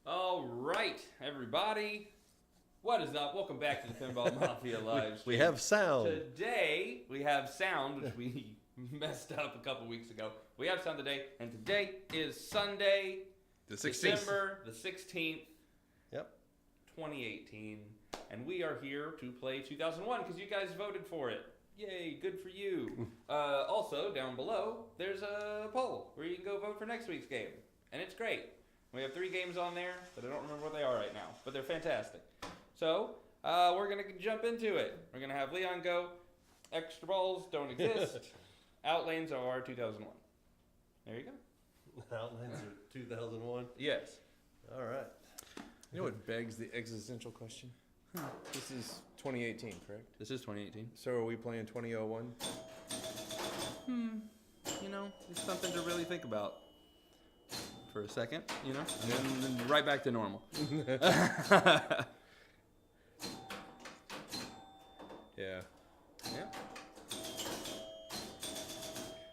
All right, everybody. What is up? Welcome back to the Pinball Mafia live stream. We have sound. Today, we have sound, which we messed up a couple weeks ago. We have sound today, and today is Sunday, The 16th. December the 16th, Yep. 2018. And we are here to play 2001 because you guys voted for it. Yay, good for you. Also, down below, there's a poll where you can go vote for next week's game. And it's great. We have 3 games on there, but I don't remember what they are right now. But they're fantastic. So, we're going to jump into it. We're going to have Leon go. Extra balls don't exist. Outlanes are 2001. There you go. Outlanes are 2001. Yes. All right. You know what begs the existential question? This is 2018, correct? This is 2018. So are we playing 2001? You know, it's something to really think about for a second, you know, and then right back to normal. Yeah. Yeah.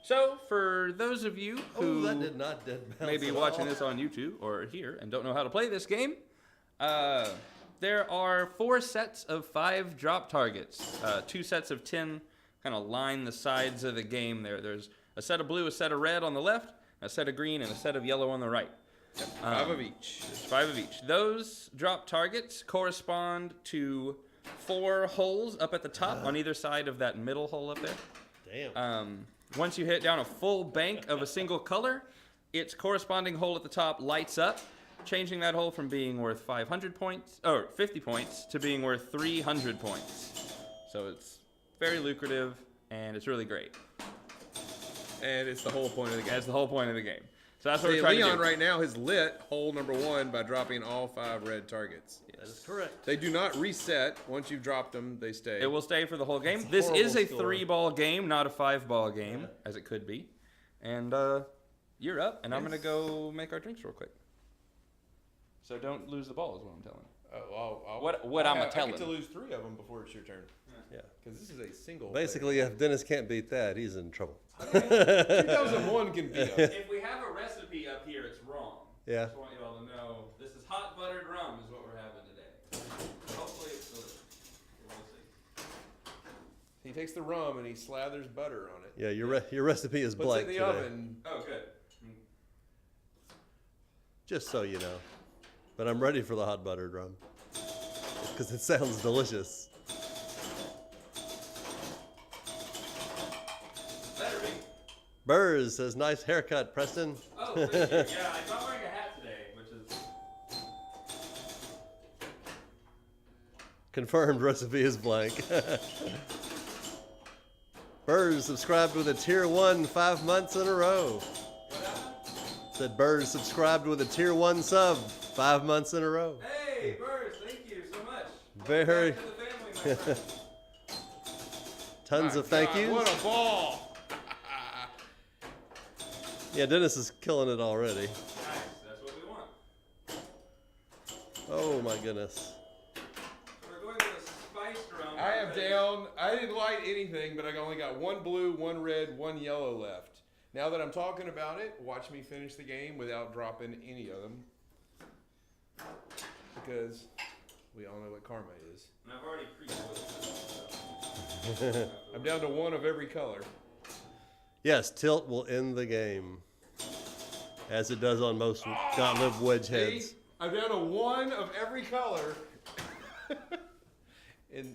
So, for those of you who that did not dead bounce may be at watching all. this on YouTube or here and don't know how to play this game, there are 4 sets of 5 drop targets. 2 sets of 10 kind of line the sides of the game there. There's a set of blue, a set of red on the left, a set of green, and a set of yellow on the right. Yep. 5 of each. There's 5 of each. Those drop targets correspond to 4 holes up at the top on either side of that middle hole up there. Damn. Once you hit down a full bank of a single color, its corresponding hole at the top lights up, changing that hole from being worth 500 points, or 50 points, to being worth 300 points. So it's very lucrative, and it's really great. And it's the whole point of the game. That's the whole point of the game. So that's what See, we're trying Leon to do. right now has lit hole number 1 by dropping all 5 red targets. That is correct. They do not reset. Once you've dropped them, they stay. It will stay for the whole game. That's a This is a horrible score. 3-ball game, not a 5-ball game, as it could be. And you're up, and I'm going to go make our drinks real quick. So don't lose the ball is what I'm telling you. What I'm I telling. get to lose 3 of them before it's your turn. Yeah. Because this is a single. Basically, if Dennis can't beat that, he's in trouble. 2001 can be up. If we have a recipe up here, it's wrong. Yeah. I just want you all to know this is hot buttered rum is what we're having today. Hopefully it's delicious. We'll see. He takes the rum and he slathers butter on it. Yeah, your recipe is Puts blank it in the today. oven. Oh, good. Just so you know. But I'm ready for the hot buttered rum. Because it sounds delicious. Better be. Burrs says, nice haircut, Preston. Oh, thank you. Yeah, I'm not wearing a hat today, which is... Confirmed recipe is blank. Burrs subscribed with a tier 1 5 months in a row. What happened? Said Burrs subscribed with a tier 1 sub 5 months in a row. Hey, Burrs, thank you so much. Very- Welcome back to the family, my friend. Tons My of thank God, yous. What a ball! Yeah, Dennis is killing it already. Nice, that's what we want. Oh my goodness. So we're going with a spiced rum. I have down. I didn't light anything, but I only got 1 blue, 1 red, 1 yellow left. Now that I'm talking about it, watch me finish the game without dropping any of them. Because we all know what karma is. And I've already pre-boiled this. I'm down to 1 of every color. Yes, tilt will end the game. As it does on most Gottlieb wedge See? heads. I'm down to 1 of every color. And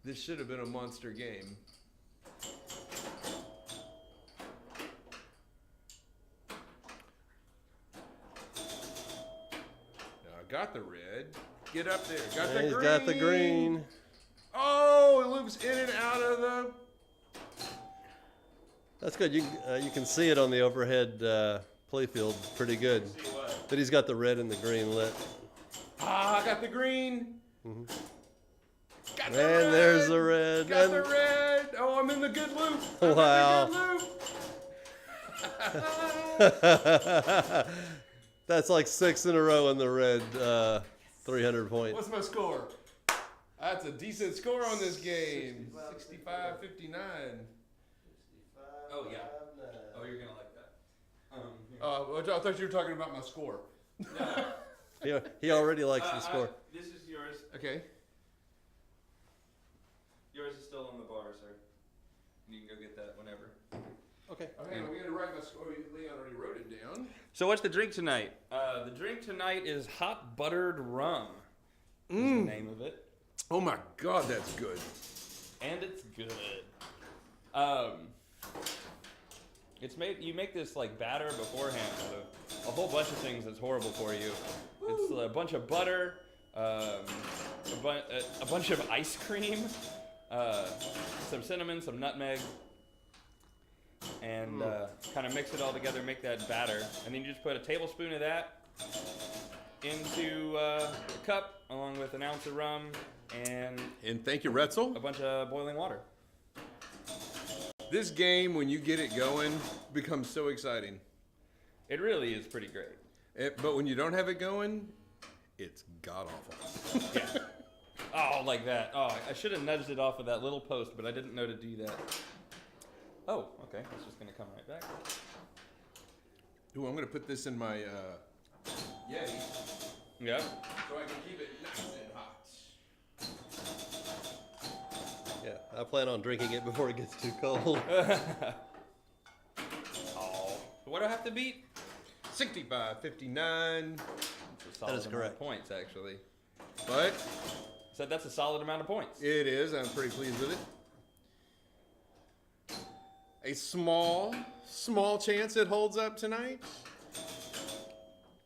this should have been a monster game. Now I got the red. Get up there. Got And the he's green. got the green. Oh, it loops in and out of the. That's good. You can see it on the overhead playfield pretty good. See what? But he's got the red and the green lit. Ah, I got the green. Mhm. Got And the red. there's the red. Got And the red. Oh, I'm in the good loop. I'm Wow. in the good loop. that's like 6 in a row in the red 300 point. What's my score? That's a decent score on this game. 65-59. Oh, yeah. Oh, you're going to like that. I thought you were talking about my score. He already likes the score. This is yours. Okay. Yours is still on the bar, sir. You can go get that whenever. Okay. Okay, we got to write my score. Leon already wrote it down. So what's the drink tonight? The drink tonight is hot buttered rum. Is the name of it. Oh my God, that's good. And it's good. It's made. You make this like batter beforehand out of a whole bunch of things that's horrible for you. It's a bunch of butter, a bunch of ice cream, some cinnamon, some nutmeg, and kind of mix it all together, make that batter, and then you just put a tablespoon of that into a cup along with an ounce of rum and thank you, Retzel. a bunch of boiling water. This game, when you get it going, becomes so exciting. It really is pretty great. But when you don't have it going, it's god awful. Yeah. Oh, like that. Oh, I should have nudged it off of that little post, but I didn't know to do that. Oh, okay. It's just going to come right back. Ooh, I'm going to put this in my Yeti Yep. so I can keep it nice and hot. Yeah, I plan on drinking it before it gets too cold. Oh. What do I have to beat? 65-59. That's a solid That is amount correct. of points, actually. But So that's a solid amount of points. it is. I'm pretty pleased with it. A small chance it holds up tonight.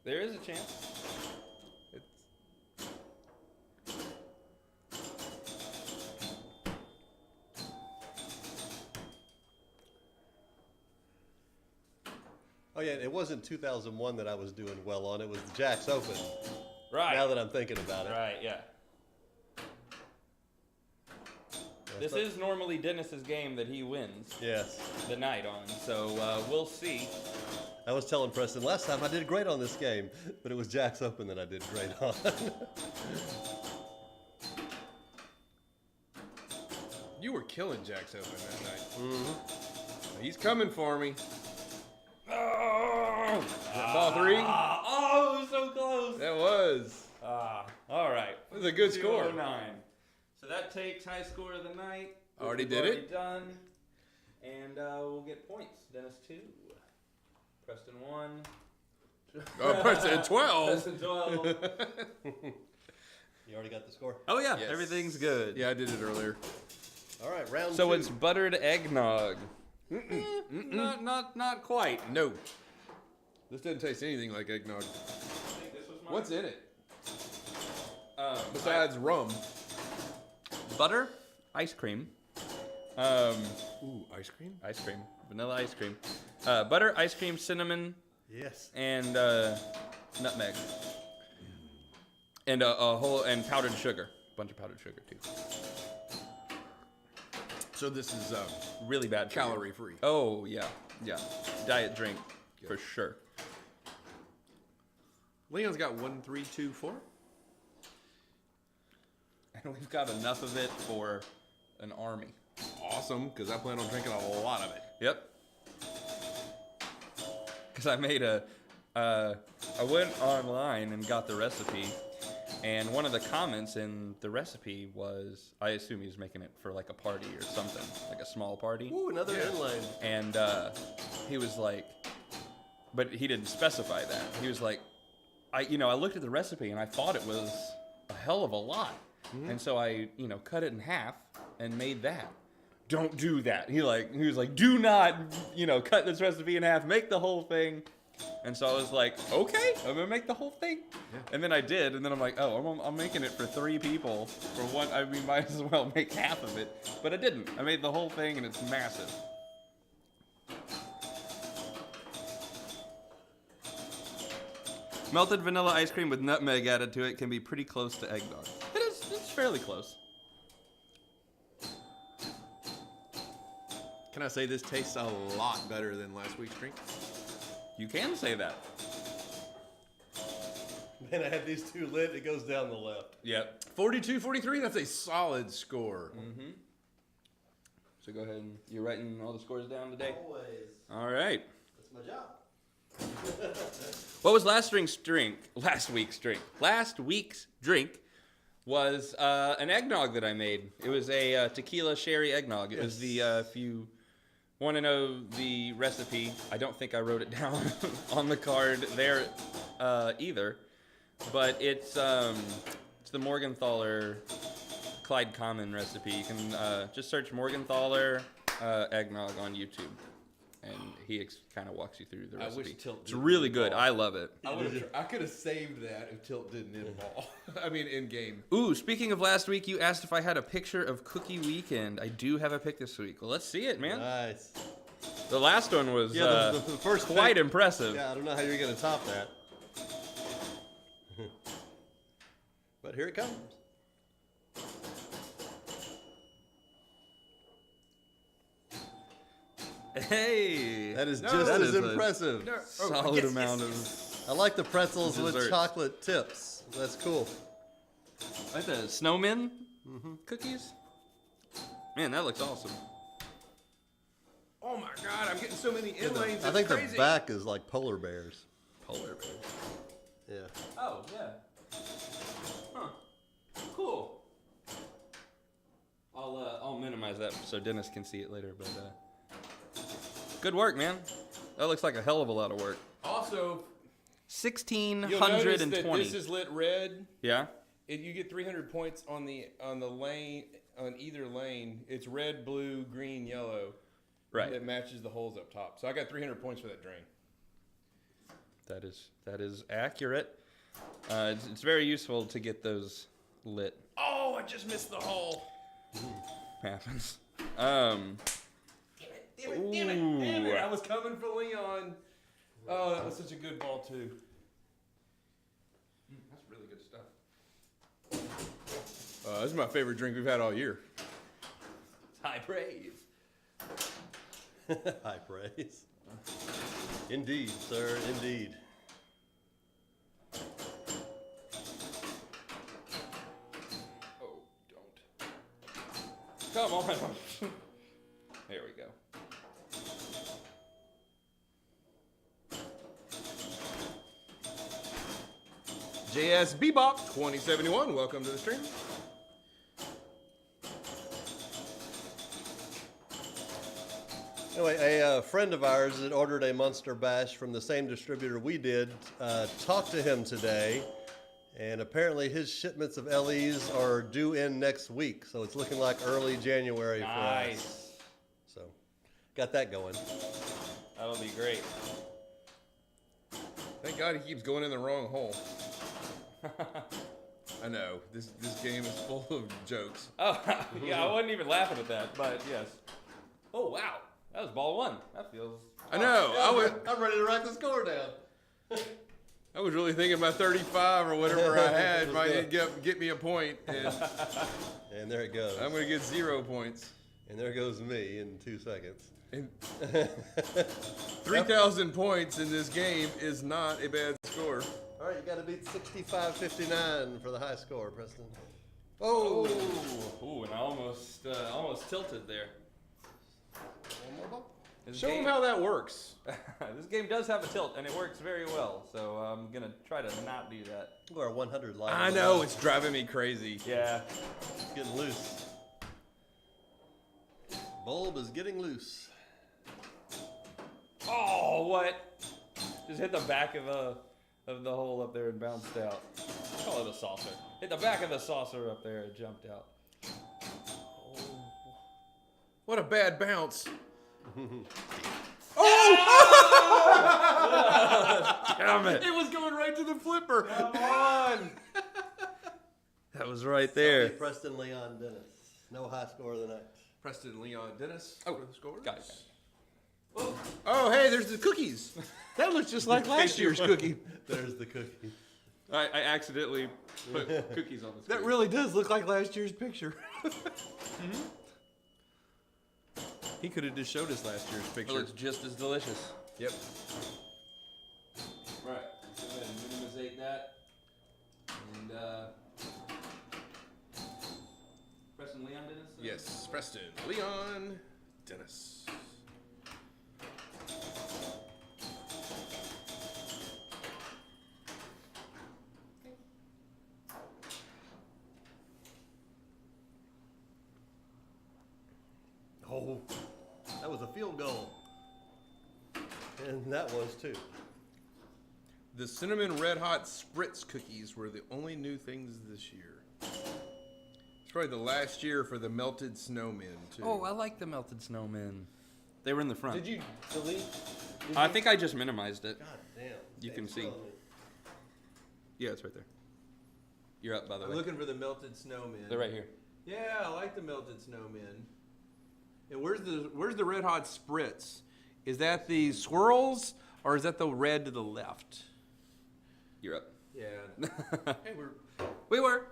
There is a chance. Oh yeah, it wasn't 2001 that I was doing well on. It was the Jack's Open. Right. Now that I'm thinking about it. Right, yeah. This is normally Dennis's game that he wins Yes. the night on, so we'll see. I was telling Preston last time I did great on this game, but it was Jack's Open that I did great on. You were killing Jack's Open that night. Mm-hmm. He's coming for me. Oh, Ball three? Oh, so close. That was. All right. That was a good score. 209. So that takes high score of the night. which Already we've did already it? Done. And we'll get points. Dennis 2. Preston 1. Oh, Preston 12. Preston 12. You already got the score? Oh yeah, Yes. everything's good. Yeah, I did it earlier. All right, round So 2. it's buttered eggnog. Not quite. No. This doesn't taste anything like eggnog. What's in it? Besides rum. Butter, ice cream. Ooh, ice cream? Ice cream, vanilla ice cream. Butter, ice cream, cinnamon, Yes. and nutmeg, and and powdered sugar. A bunch of powdered sugar too. So this is Really bad for you. calorie free. Oh yeah, diet drink for sure. Leon's got 1, 3, 2, 4. And we've got enough of it for an army. Awesome, because I plan on drinking a lot of it. Yep. Because I made I went online and got the recipe, and one of the comments in the recipe was, I assume he was making it for like a party or something, like a small party. Ooh, another Yeah. inline. And he was like, but he didn't specify that. He was like, I looked at the recipe and I thought it was a hell of a lot. And so I, cut it in half and made that. Don't do that. He was like, do not, cut this recipe in half. Make the whole thing. And so I was like, okay, I'm gonna make the whole thing. Yeah. And then I did, and then I'm like, oh, I'm making it for 3 people. For one, I mean, might as well make half of it. But I didn't. I made the whole thing, and it's massive. Melted vanilla ice cream with nutmeg added to it can be pretty close to eggnog. It's fairly close. Can I say this tastes a lot better than last week's drink? You can say that. Man, I have these 2 lit. It goes down the left. Yep. 42-43, that's a solid score. Mm-hmm. So go ahead and you're writing all the scores down today? Always. All right. That's my job. What was last week's drink? Last week's drink was an eggnog that I made. It was a tequila sherry eggnog. It was the, if you want to know the recipe, I don't think I wrote it down on the card there either. But it's the Morgenthaler Clyde Common recipe. You can just search Morgenthaler eggnog on YouTube. And he kind of walks you through the recipe. I wish Tilt it's didn't really good. involve. I love it. I could have saved that if Tilt didn't involve. I mean, in game. Ooh, speaking of last week, you asked if I had a picture of Cookie Weekend. I do have a pic this week. Well, let's see it, man. Nice. The last one was the first quite pic- impressive. Yeah, I don't know how you're going to top that. But here it comes. Hey, That is No, just that as is a impressive. solid amount of. I like the pretzels with Desserts. chocolate tips. That's cool. Like the snowmen cookies. Man, that looks awesome. Oh my God! I'm getting so many inlanes. I think crazy. the back is like polar bears. Polar bear. Yeah. Oh yeah. Huh. Cool. I'll minimize that so Dennis can see it later. But good work, man. That looks like a hell of a lot of work. Also, you'll notice 1,620. that this is lit red. Yeah. You get 300 points on the lane on either lane. It's red, blue, green, yellow. Right. That matches the holes up top. So I got 300 points for that drain. That is accurate. It's very useful to get those lit. Oh, I just missed the hole. Happens. Damn it! Ooh. I was coming for Leon. Oh, that was such a good ball too. That's really good stuff. This is my favorite drink we've had all year. High praise. High praise. Indeed, sir. Indeed. Oh, don't. Come on. There we go. JS Bebop 2071. Welcome to the stream. Anyway, a friend of ours that ordered a Monster Bash from the same distributor we did talked to him today, and apparently his shipments of LEs are due in next week, so it's looking like early January for us. Nice. So, got that going. That'll be great. Thank God he keeps going in the wrong hole. I know this game is full of jokes. Oh, yeah, I wasn't even laughing at that, but yes. Oh, wow. That was ball one. That feels... I know. I'm ready to write the score down. I was really thinking about 35 or whatever I had might get me a point, and And there it goes. I'm going to get 0 points. And there goes me in 2 seconds. And 3,000 points in this game is not a bad score. All right, you got to beat 65-59 for the high score, Preston. Oh! Ooh, and I almost tilted there. One more ball. Show them how that works. This game does have a tilt, and it works very well, so I'm going to try to not do that. Look at our 100 line. I know, it's driving me crazy. Yeah. It's getting loose. Bulb is getting loose. Oh, what? Just hit the back of the hole up there and bounced out. Call it a saucer. Hit the back of the saucer up there and jumped out. What a bad bounce. Damn it. It was going right to the flipper. Come on. That was right there. Preston, Leon, Dennis. No high score of the night. Preston, Leon, Dennis. Oh, for the scores. Got it. Oh, hey, there's the cookies. That looks just like last year's cookie. There's the cookie. I accidentally put cookies on the screen. That really does look like last year's picture. He could have just showed us last year's It picture. looks just as delicious. Yep. Right. Go ahead and minimize that. And Preston Leon Dennis? Yes, Preston, Leon, Dennis. Oh, that was a field goal. And that was too. The cinnamon red hot spritz cookies were the only new things this year. It's probably the last year for the melted snowmen too. Oh, I like the melted snowmen. They were in the front. Did you delete? I think I just minimized it. God damn. You can Dave's see. killing me. Yeah, it's right there. You're up, by the I'm way. looking for the melted snowmen. They're right here. Yeah, I like the melted snowmen. And where's the red hot spritz? Is that the swirls or is that the red to the left? You're up. Yeah. Hey, we're We were.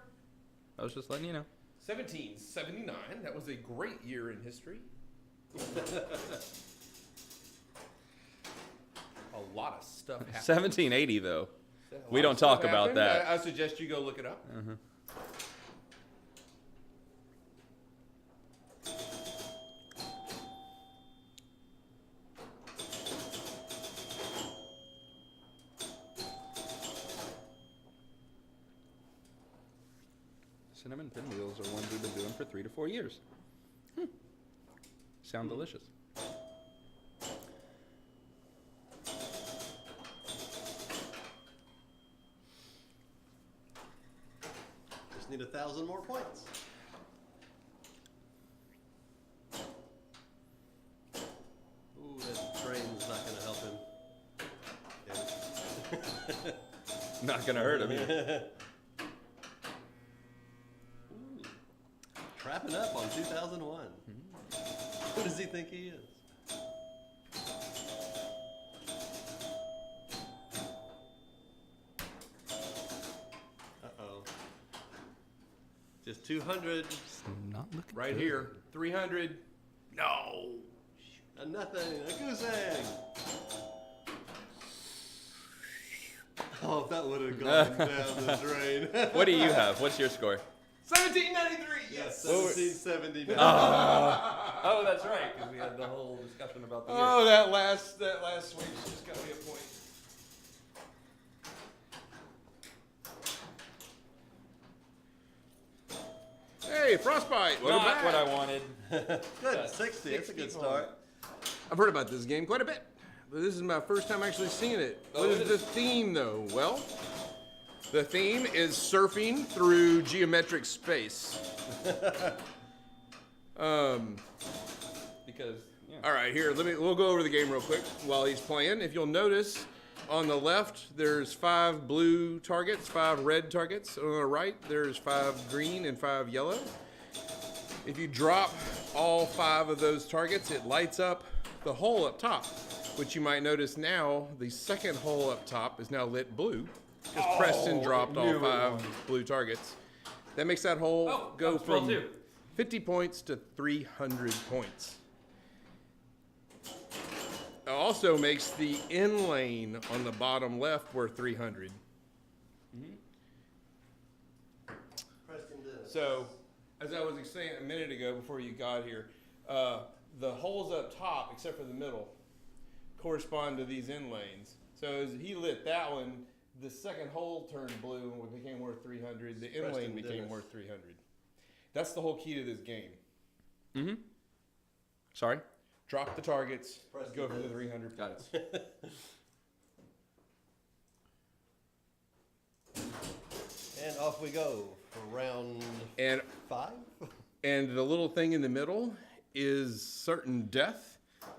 I was just letting you know. 1779. That was a great year in history. A lot of stuff happened. 1780, though. A We lot don't of stuff talk about happened. that. I suggest you go look it up. Cinnamon pinwheels are ones we've been doing for 3 to 4 years. Sound delicious. Just need 1,000 more points. Ooh, that train's not gonna help him. Damn it. Not gonna hurt him either. Ooh. Trapping up on 2001. Who does he think he is? Uh-oh. Just 200. Not looking Right good. here, 300. No. A nothing. A goose egg. Oh, if that would have gone down the drain. What do you have? What's your score? 1793. Yes, Yes. 1779. Oh, that's right, because we had the whole discussion about the Oh, that last swing just got me a point. Hey, frostbite. Welcome Not back. what I wanted. Good, 60. That's a good start. I've heard about this game quite a bit, but this is my first time actually seeing it. Oh, What it is the is. theme, though? Well, the theme is surfing through geometric space. Because, yeah. All right, here, we'll go over the game real quick while he's playing. If you'll notice, on the left, there's 5 blue targets, 5 red targets. On the right, there's 5 green and 5 yellow. If you drop all 5 of those targets, it lights up the hole up top, which you might notice now, the second hole up top is now lit blue, because Preston dropped all knew it 5 was. blue targets. That makes that hole Oh, go that was 12 from too. 50 points to 300 points. It also makes the in lane on the bottom left worth 300. Preston Dennis. So, as I was saying a minute ago before you got here, the holes up top, except for the middle, correspond to these in lanes. So as he lit that one, the second hole turned blue and became worth 300. The in lane Preston became Dennis. worth 300. That's the whole key to this game. Mm-hmm. Sorry? Drop the targets, Preston go for the Dennis. 300 Got points. And off we go for round And 5. And the little thing in the middle is certain death,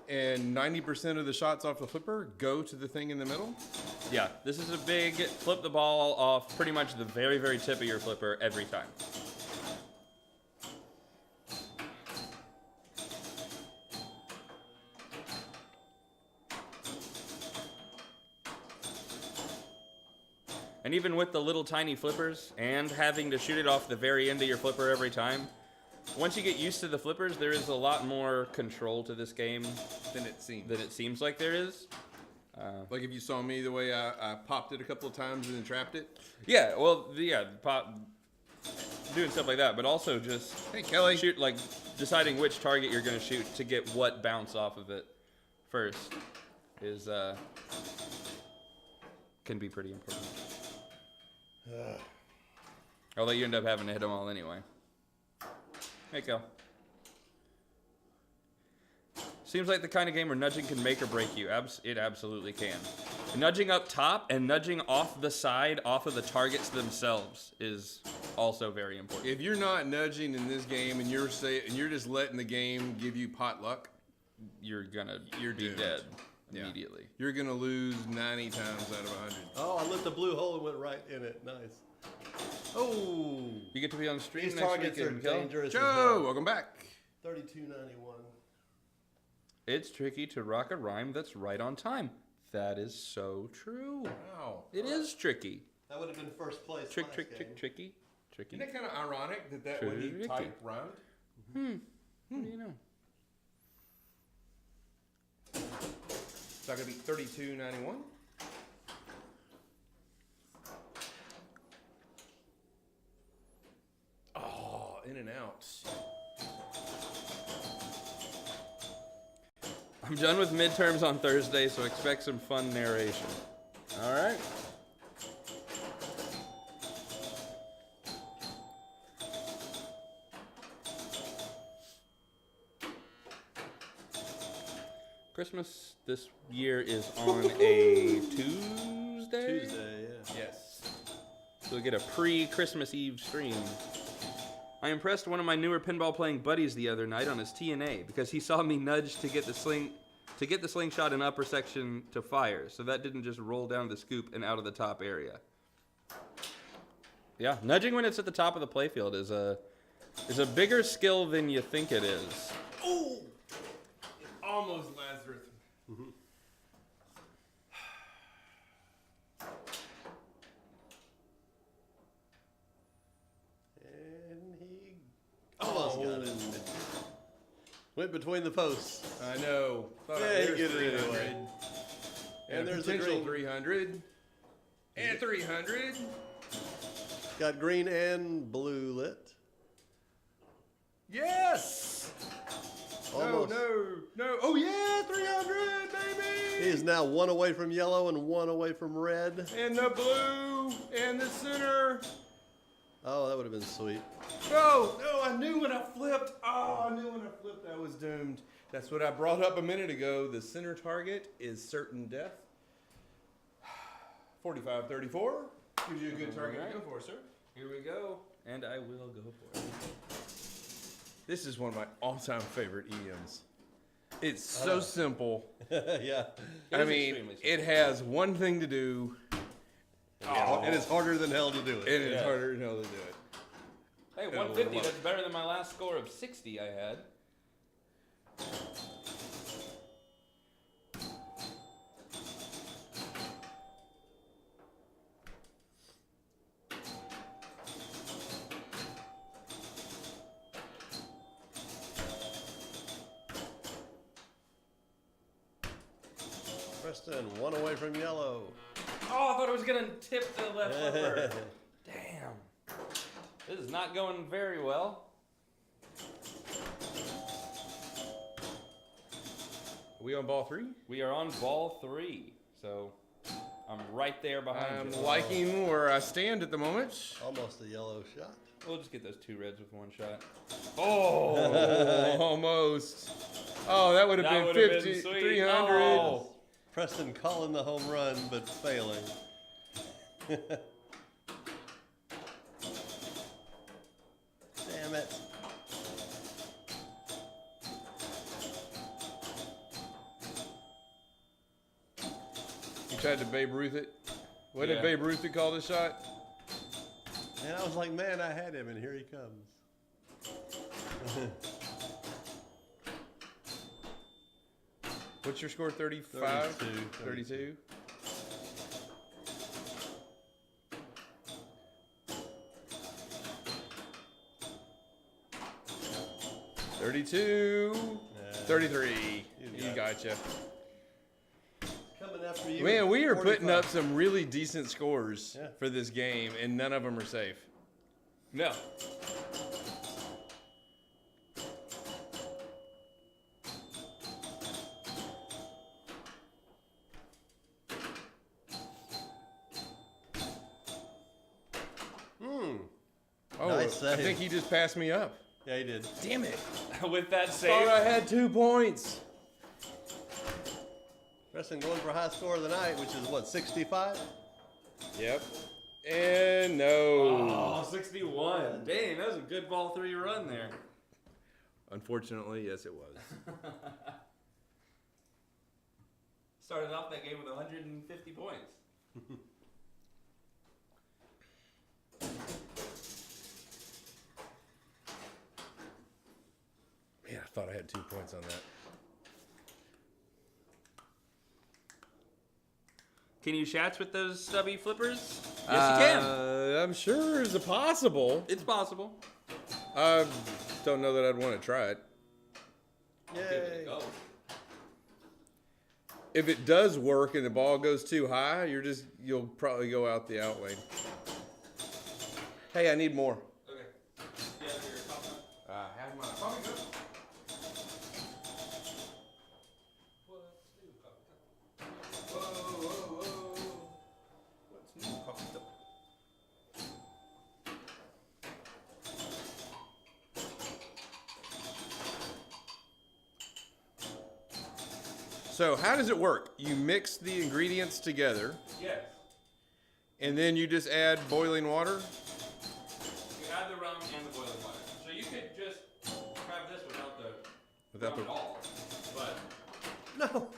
and 90% of the shots off the flipper go to the thing in the middle. Yeah, this is a big flip the ball off pretty much the very, very tip of your flipper every time. And even with the little tiny flippers and having to shoot it off the very end of your flipper every time, once you get used to the flippers, there is a lot more control to this game Then it seems. than it seems like there is. Like if you saw me the way I popped it a couple of times and then trapped it. Yeah, well, yeah, pop, doing stuff like that, but also just Hey, Kelly. shoot, like deciding which target you're going to shoot to get what bounce off of it first is can be pretty important. Although you end up having to hit them all anyway. Hey, Kel. Seems like the kind of game where nudging can make or break you. It absolutely can. Nudging up top and nudging off the side, off of the targets themselves, is also very important. If you're not nudging in this game and you're just letting the game give you pot luck, You're be doomed. dead Yeah. immediately. You're gonna lose 90 times out of 100. Oh, I lit the blue hole and went right in it. Nice. Oh, You get to be on the stream these next targets are weekend, Kel. dangerous. Joe, welcome back. 32.91. It's tricky to rock a rhyme that's right on time. That is so true. Wow. It is tricky. That would have been first place. Tricky. Isn't Tricky. that kind of ironic that when you Tricky. type rhymed? What do you know? It's not gonna be 32.91. Oh, in and out. I'm done with midterms on Thursday, so expect some fun narration. All right. Christmas this year is on a Tuesday. Tuesday, yeah. Yes. So we get a pre-Christmas Eve stream. I impressed one of my newer pinball playing buddies the other night on his TNA because he saw me nudge to get the slingshot in upper section to fire, so that didn't just roll down the scoop and out of the top area. Yeah, nudging when it's at the top of the playfield is a bigger skill than you think it is. Oh! Almost Lazarus. And he almost got it. Went between the posts. I know. Thought Yeah, there's you get it 300. anyway. And And there's there's the potential green. 300. And 300. Got green and blue lit. Yes! Almost. No. Oh yeah, 300, baby! He is now one away from yellow and one away from red. And the blue and the center. Oh, that would have been sweet. No, I knew when I flipped. Oh, I knew when I flipped I was doomed. That's what I brought up a minute ago. The center target is certain death. 45-34. Gives you a good target to go for, sir. Here we go, and I will go for it. This is one of my all-time favorite EMs. It's so simple. Yeah. I mean, extremely simple. it has one thing to do, And it's harder than hell to do it. and it's harder than hell to do it. Hey, Oh, 150, love that's better than my last score of 60 I had. Preston, one away from yellow. Oh, I thought it was going to tip the left flipper. Damn. This is not going very well. Are we on ball 3? We are on ball 3, so I'm right there behind I'm you. liking where I stand at the moment. Almost a yellow shot. We'll just get those 2 reds with 1 shot. Oh, almost. Oh, that would have That been would've been 50, sweet. 300. Oh. Preston calling the home run, but failing. Damn it. You tried to Babe Ruth it. What Yeah. did Babe Ruth call the shot? And I was like, man, I had him, and here he comes. What's your score? 35? 32. 32? $32. Yeah. 33. You You gotcha. Coming after you. Man, we are putting 45. up some really decent scores Yeah. for this game, and none of them are safe. No. Oh, Nice I save. think he just passed me up. Yeah, he did. Damn it. With that Thought save, I had 2 points. Preston going for high score of the night, which is what, 65? Yep. And no. Oh, 61. Dang, that was a good ball 3 run there. Unfortunately, yes, it was. Started off that game with 150 points. Man, I thought I had 2 points on that. Can you shats with those stubby flippers? Yes, you can. I'm sure it's possible. It's possible. I don't know that I'd want to try it. Give it a Yay. go. If it does work and the ball goes too high, you'll probably go out the out lane. Hey, I need more. Okay. You have your top one? Have my coffee cup. Whoa, whoa, whoa. What's new? Coffee cup. So how does it work? You mix the ingredients together, Yes. and then you just add boiling water? You add the rum and the boiling water. So you could just have this without the Without rum the- at all. But No.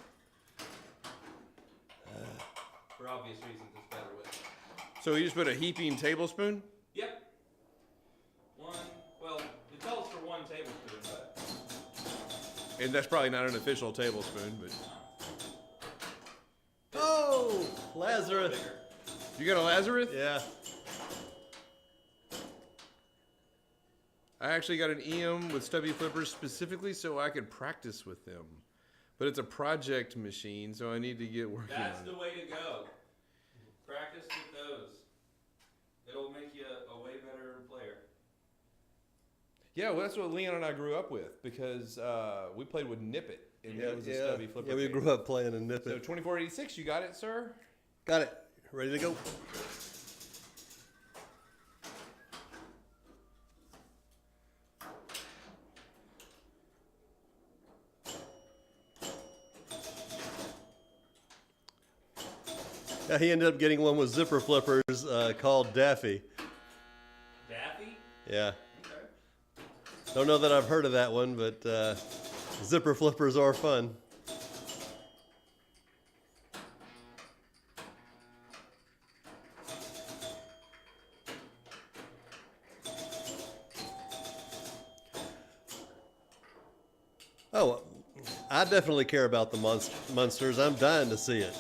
for obvious reasons, it's better with it. So you just put a heaping tablespoon? Yep. Well, it calls for 1 tablespoon, but And that's probably not an official tablespoon, but... Oh, Lazarus. bigger. You got a Lazarus? Yeah. I actually got an EM with stubby flippers specifically so I could practice with them. But it's a project machine, so I need to get working That's on the it. way to go. Practice with those. It'll make you a way better player. Yeah, well, that's what Leon and I grew up with because we played with Nip It, and it was a stubby flipper. Yeah, we game. grew up playing a nip So it. 2486, you got it, sir? Got it. Ready to go. Yeah, he ended up getting one with zipper flippers called Daffy. Daffy? Yeah. Okay. Don't know that I've heard of that one, but zipper flippers are fun. Oh, I definitely care about the Munsters. I'm dying to see it.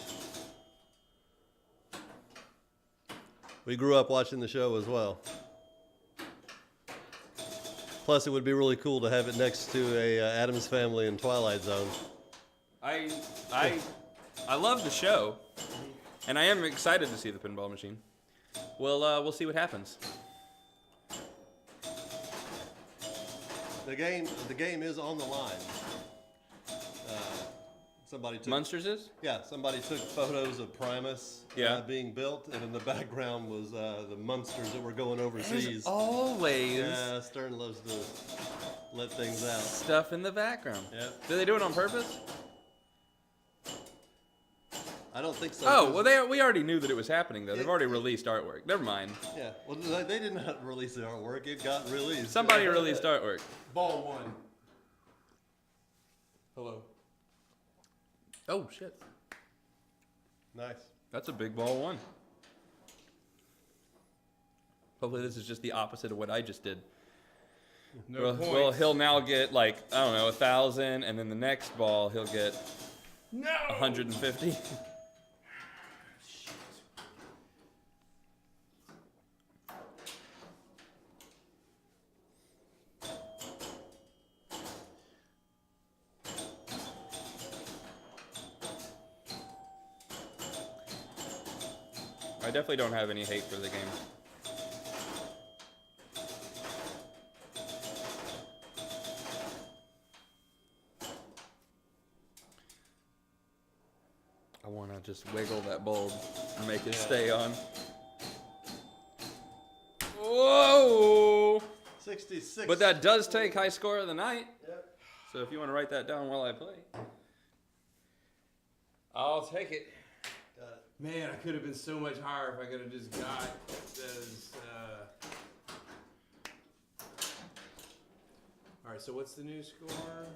We grew up watching the show as well. Plus, it would be really cool to have it next to a Addams Family and Twilight Zone. I love the show, and I am excited to see the pinball machine. We'll see what happens. The game is on the line. Somebody took somebody took photos of Primus Yeah. being built, and in the background was the Munsters that were going overseas. Always Yeah, Stern loves to let things out. stuff in the background. Yep. Do they do it on purpose? I don't think so. Oh, 'cause- well, we already knew that it was happening, though. They've already released artwork. Never mind. Yeah, well, they did not release the artwork. It got released. Somebody released artwork. Ball 1. Hello. Oh, shit. Nice. That's a big ball 1. Hopefully this is just the opposite of what I just did. No Well, points. he'll now get, like, I don't know, 1,000, and then the next ball he'll get No! 150. I definitely don't have any hate for the game. I want to just wiggle that bulb and make it stay on. Whoa! 66. But that does take high score of the night. Yep. So if you want to write that down while I play. I'll take it. Got it. Man, I could have been so much higher if I could have just got those. All right, so what's the new score?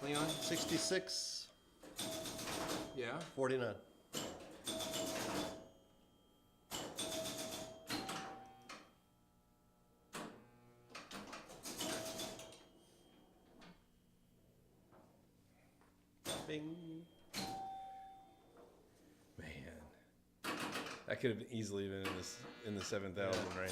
Leon? 66, Yeah. 49. Bing. Man, that could have easily been in the 7,000 range.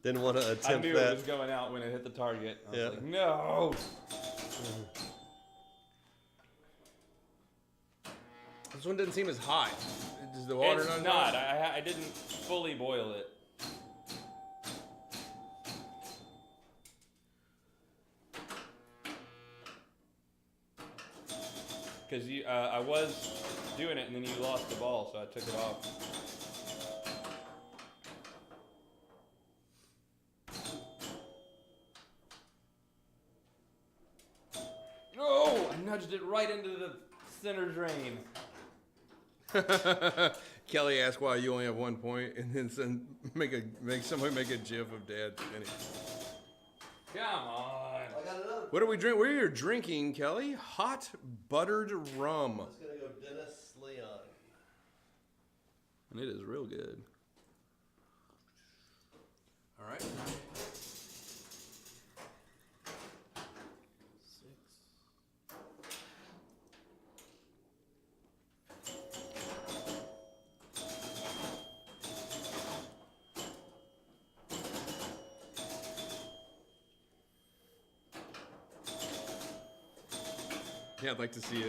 Didn't want to I attempt knew that. it was going out when it hit the target. I was Yeah. like, no. This one doesn't seem as hot. Does the water It's not? not. I didn't fully boil it. Because I was doing it and then you lost the ball, so I took it off. Oh! I nudged it right into the center drain. Kelly asked why you only have 1 point, and then make somebody make a gif of Dad spinning. Come on. I got another. What are we drink? What are you drinking, Kelly? Hot buttered rum. That's gonna go Dennis Leon. And it is real good. All right. Yeah, I'd like to see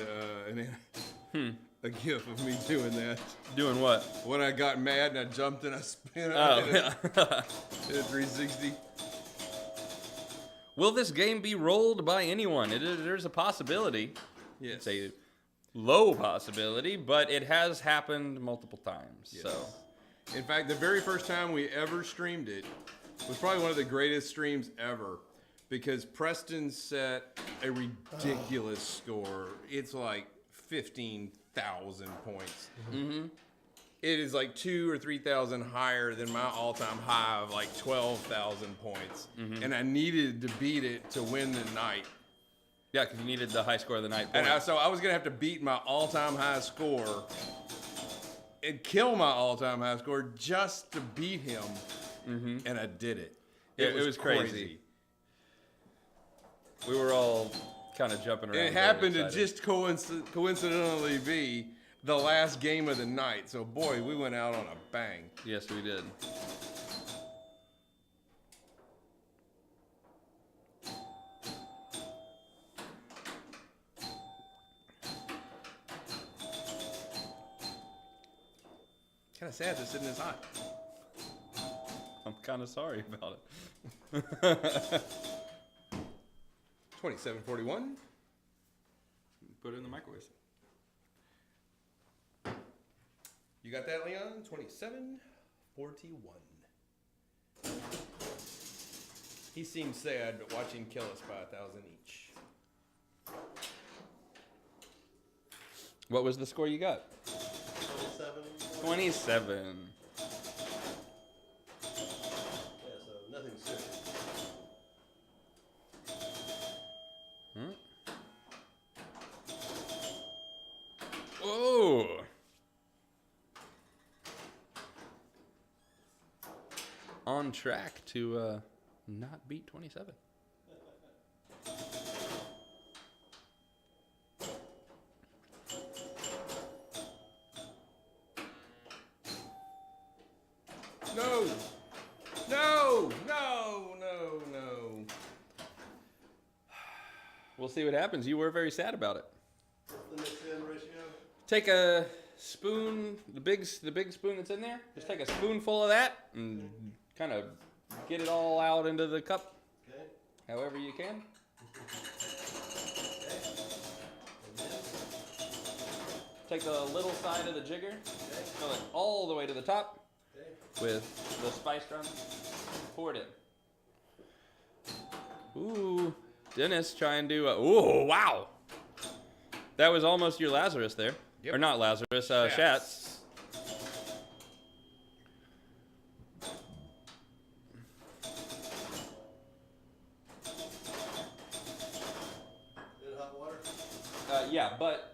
a gif of me doing that. Doing what? When I got mad and I jumped and I spin Oh, out yeah. at a 360. Will this game be rolled by anyone? There's a possibility. Yes. It's a low possibility, but it has happened multiple times. Yes. So, In fact, the very first time we ever streamed it was probably one of the greatest streams ever because Preston set a ridiculous score. It's like 15,000 points. mm-hmm. It is like 2,000 or 3,000 higher than my all-time high of like 12,000 points. Mm-hmm. And I needed to beat it to win the night. Yeah, because you needed the high score of the night. And point. so I was going to have to beat my all-time high score and kill my all-time high score just to beat him. Mm-hmm. And I did it. It was crazy. We were all kind of jumping around. And it very happened to excited. just coincidentally be the last game of the night. So, boy, we went out on a bang. Yes, we did. Kind of sad this isn't as hot. I'm kind of sorry about it. 2741. Put it in the microwave. You got that, Leon? 2741. He seemed sad watching kill us by 1,000 each. What was the score you got? 27. 27. Yeah, so nothing serious. Oh. On track to not beat 27. No! No! No! No! No! We'll see what happens. You were very sad about it. What's the next end ratio? Take a spoon, the big spoon that's in there. Just take a spoonful of that and kind of get it all out into the cup, Okay. however you can. take the little side of the jigger, fill it all the way to the top with the spice drum. Pour it in. Ooh, Dennis trying to. Ooh, wow! That was almost your Lazarus there, or not Lazarus, Schatz. Yeah, but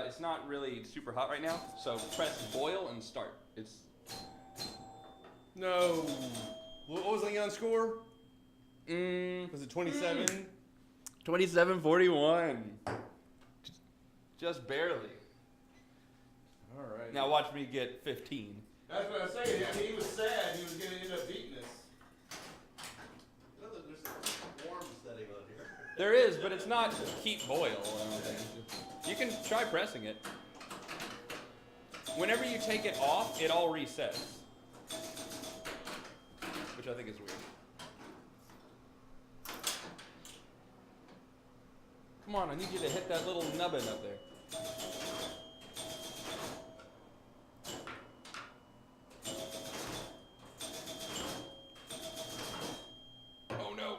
it's not really super hot right now, so press boil and start. It's No. What was the on score? Was it 27? 27-41. Just barely. All right. Now watch me get 15. That's what I was saying. I mean, he was sad he was going to end up beating us. There's a warm setting on here. There is, but it's not keep boil. I don't think. You can try pressing it. Whenever you take it off, it all resets, which I think is weird. Come on, I need you to hit that little nubbin up there. Oh no.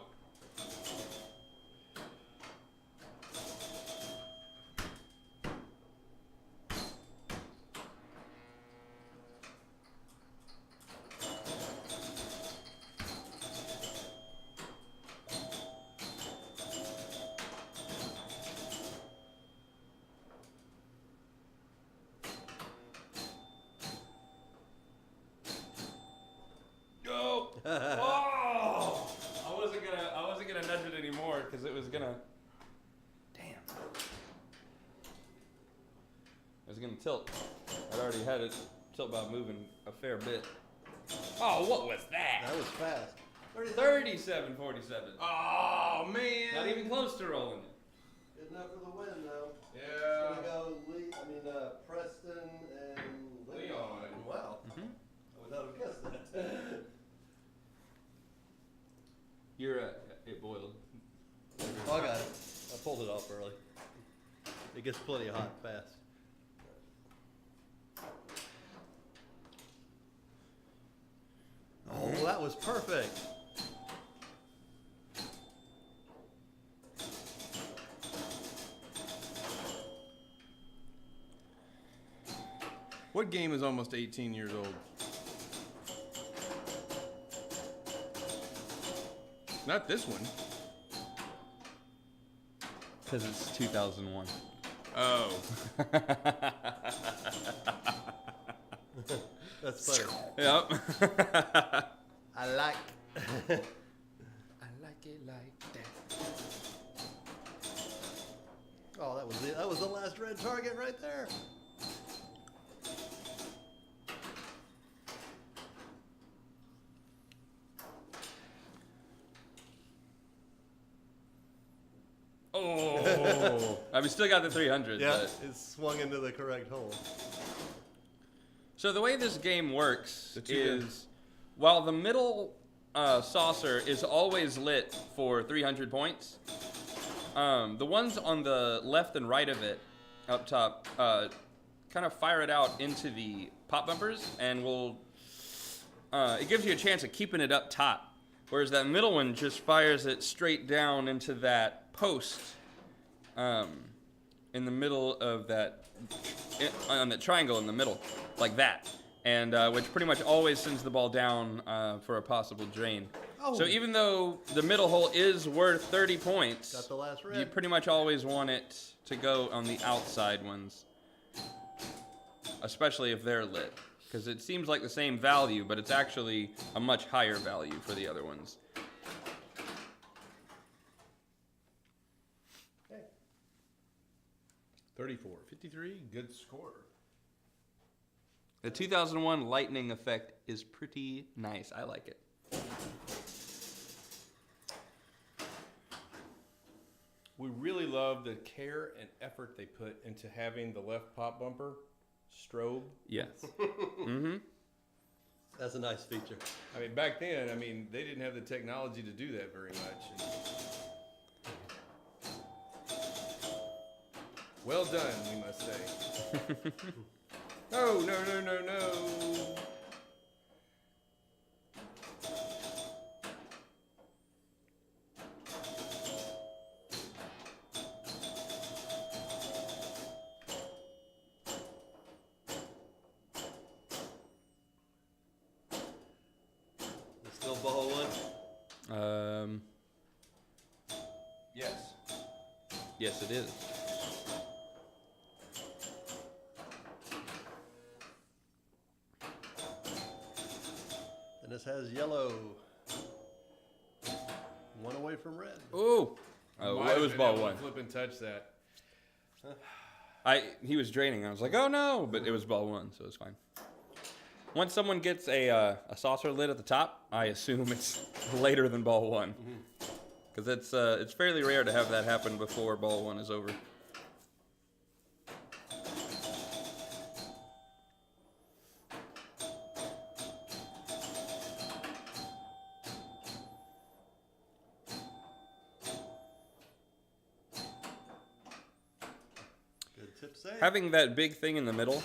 Oh! I wasn't gonna nudge it anymore because it was gonna. Damn. It was gonna tilt. I'd already had it tilt by moving a fair bit. Oh, what was that? That was fast. 37-47. Oh, man. Not even close to rolling it. Good enough for the win, though. Yeah. It's gonna go Preston and Leon. Wow. Mm-hmm. I would not have guessed that. You're it boiled. Oh, I got it. I pulled it off early. It gets plenty hot fast. Oh, that was perfect. What game is almost 18 years old? Not this one. Because it's 2001. Oh. That's funny. Yep. I like. I like it like that. Oh, that was it. That was the last red target right there. Oh. I mean, still got the 300. Yeah, But. it swung into the correct hole. So the way this game works The two is, while the middle saucer is always lit for 300 points, the ones on the left and right of it, up top, kind of fire it out into the pop bumpers, and will it gives you a chance of keeping it up top. Whereas that middle one just fires it straight down into that post in the middle of that, on the triangle in the middle, like that. And which pretty much always sends the ball down for a possible drain. Oh. So even though the middle hole is worth 30 points, Got the last red. you pretty much always want it to go on the outside ones, especially if they're lit. Because it seems like the same value, but it's actually a much higher value for the other ones. Okay. 34. 53. Good score. The 2001 lightning effect is pretty nice. I like it. We really love the care and effort they put into having the left pop bumper strobe. Yes. Mm-hmm. That's a nice feature. I mean, back then, they didn't have the technology to do that very much. Well done, we must say. No, no, no, no, no. It's still ball one. Yes. Yes, it is. And this has yellow. One away from red. Ooh. Oh, Might it have was been ball able to one. Flip and touch that. He was draining. I was like, oh no, but it was ball one, so it's fine. Once someone gets a saucer lid at the top, I assume it's later than ball one, because it's fairly rare to have that happen before ball one is over. Good tip save. Having that big thing in the middle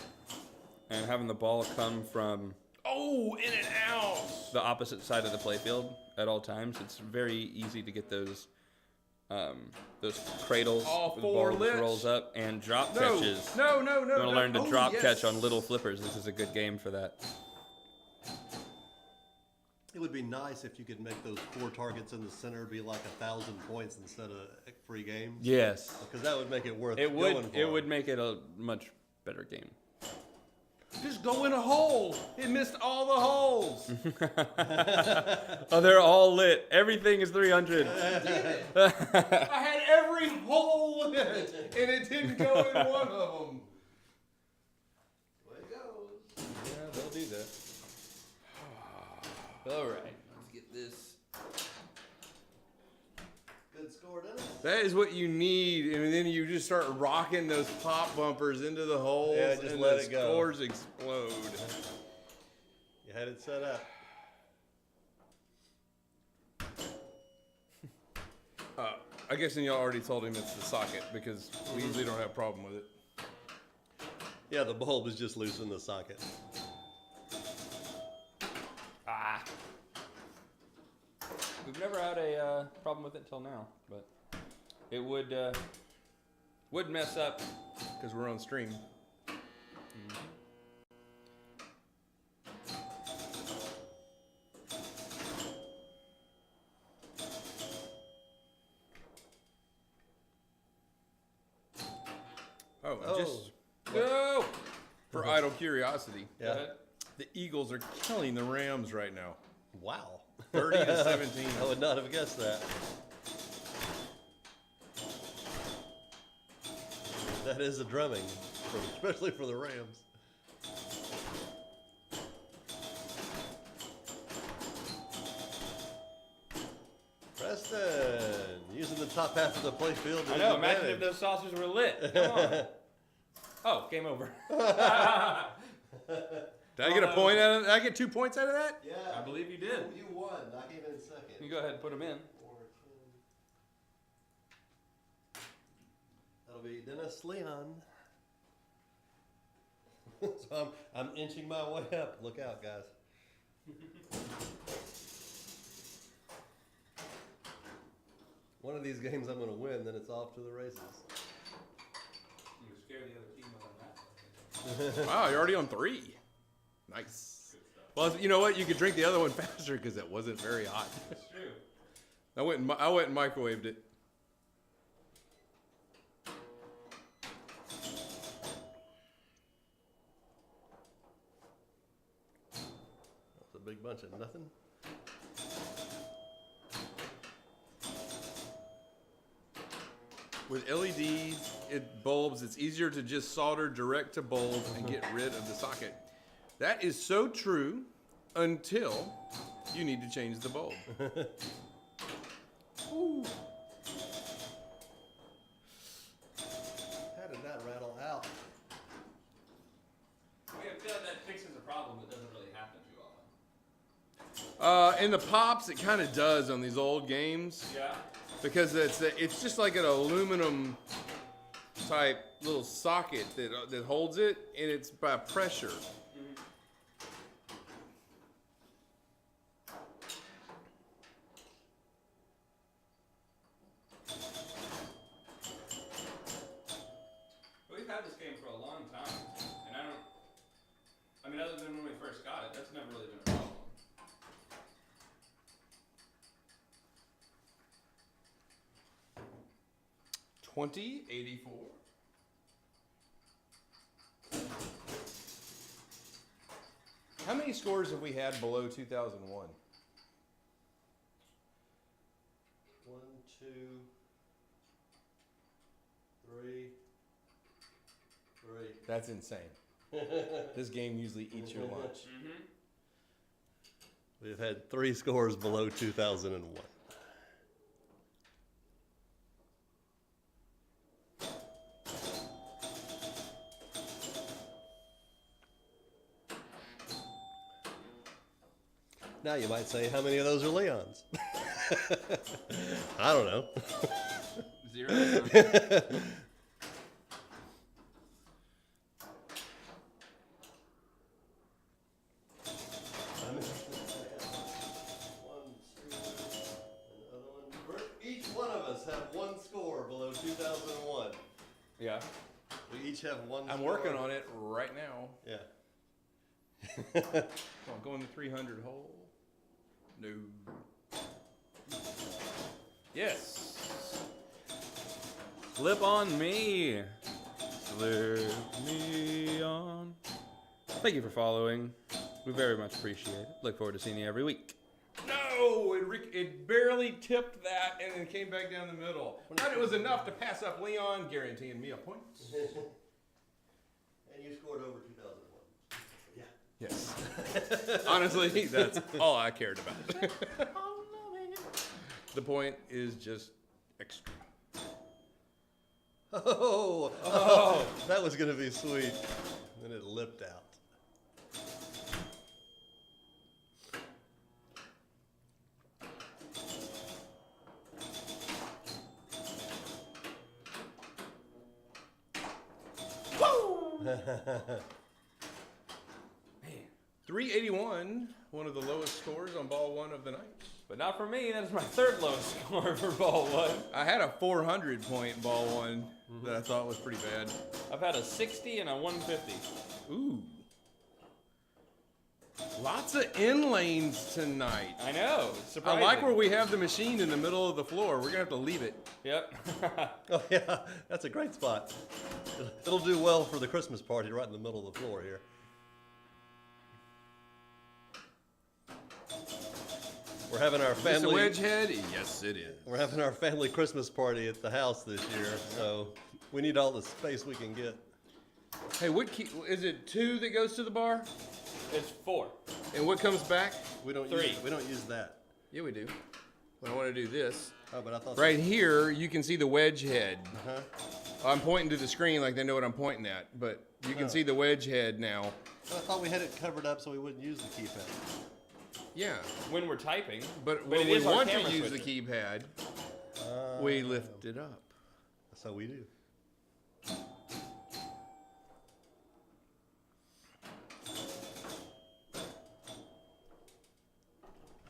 and having the ball come from Oh, in and out. the opposite side of the playfield at all times, it's very easy to get those cradles. All where the four ball just lips. rolls up and drop No, catches. no, no, no. You want to no. learn to Oh, drop yes. catch on little flippers. This is a good game for that. It would be nice if you could make those core targets in the center be like 1,000 points instead of free games. Yes. Because that would make it worth It going would. for. It would make it a much better game. Just go in a hole. It missed all the holes. Oh, they're all lit. Everything is 300. I had every hole in it, and it didn't go in one of them. Way it goes. Yeah, they'll do that. All right, let's get this. Good score, Dennis. That is what you need, and then you just start rocking those pop bumpers into the holes, Yeah, just and let the it go. scores explode. You had it set up. I guess then y'all already told him it's the socket because we usually don't have a problem with it. Yeah, the bulb is just loose in the socket. Ah. We've never had a problem with it till now, but it would mess up. Because we're on stream. Oh, just No. for idle curiosity, Yeah. Go ahead. the Eagles are killing the Rams right now, Wow. 30-17. I would not have guessed that. That is a drumming, especially for the Rams. Preston, using the top half of the playfield. to I know. his Imagine if advantage. those saucers were lit. Come on. Oh, game over. Did I get a point out of? Did I get 2 points out of that? Yeah, I believe you did. you won. I came in second. You go ahead and put them in. 4, 10. That'll be Dennis Leon. So I'm inching my way up. Look out, guys. One of these games I'm going to win, then it's off to the races. You scare the other team on that. Wow, you're already on 3. Nice. Well, you know what? You could drink the other one faster because it wasn't very hot. That's true. I went and microwaved it. That's a big bunch of nothing. With LED bulbs, it's easier to just solder direct to bulb and get rid of the socket. That is so true until you need to change the bulb. Ooh. How did that rattle out? We have feel that fixes a problem that doesn't really happen too often. In the pops, it kind of does on these old games Yeah. because it's just like an aluminum type little socket that holds it, and it's by pressure. We've had this game for a long time, and I mean, other than when we first got it, that's never really been a problem. $20.84. How many scores have we had below 2001? 1, 2, 3, 3. That's insane. This game usually eats your lunch. We've had 3 scores below 2001. Now you might say, how many of those are Leon's? I don't know. 0. Each one of us have 1 score below 2001. Yeah. We each have 1 I'm score. working on it right now. Yeah. Come on, go in the 300 hole. No. Yes. Slip on me. Slip me on. Thank you for following. We very much appreciate it. Look forward to seeing you every week. No, it barely tipped that and then came back down the middle. But it was enough to pass up Leon, guaranteeing me a point. And you scored over 2001. Yeah. Yes. Honestly, that's all I cared about. The point is just extra. Oh, that was going to be sweet. Then it lipped out. Man. 381, one of the lowest scores on ball 1 of the night. But not for me. That is my 3rd lowest score for ball 1. I had a 400 point ball 1 that I thought was pretty bad. I've had a 60 and a 150. Ooh. Lots of in lanes tonight. I know. It's I surprising. like where we have the machine in the middle of the floor. We're going to have to leave it. Yep. Oh, yeah. That's a great spot. It'll do well for the Christmas party right in the middle of the floor here. We're having our Is this a family. wedge head? Yes, it is. We're having our family Christmas party at the house this year, so we need all the space we can get. Hey, what key, is it 2 that goes to the bar? It's 4. And what comes back? We don't 3. we don't use that. Yeah, we do. When I want to do this. Oh, but I thought Right here, you can see the wedge head. Uh-huh. I'm pointing to the screen like they know what I'm pointing at, but you can No. see the wedge head now. I thought we had it covered up so we wouldn't use the keypad. Yeah, When we're typing. but it when we is our want to camera use the switcher. keypad, we lift it up. That's how we do.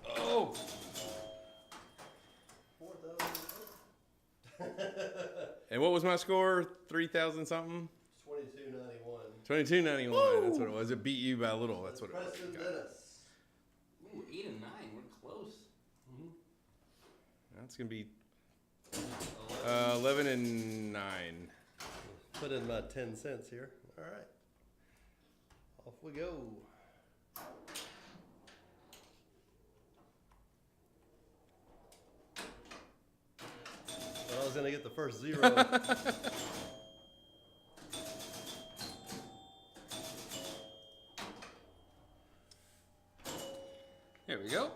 Oh. 4,000. And what was my score? 3,000 something? 2291. 2291. That's what it was. It beat you by a little. That's what it was. Preston Dennis. Ooh, 8 and 9. We're close. That's gonna be 11 and 9. Put in my 10 cents here. All right. Off we go. Thought I was going to get the first 0. Here we go.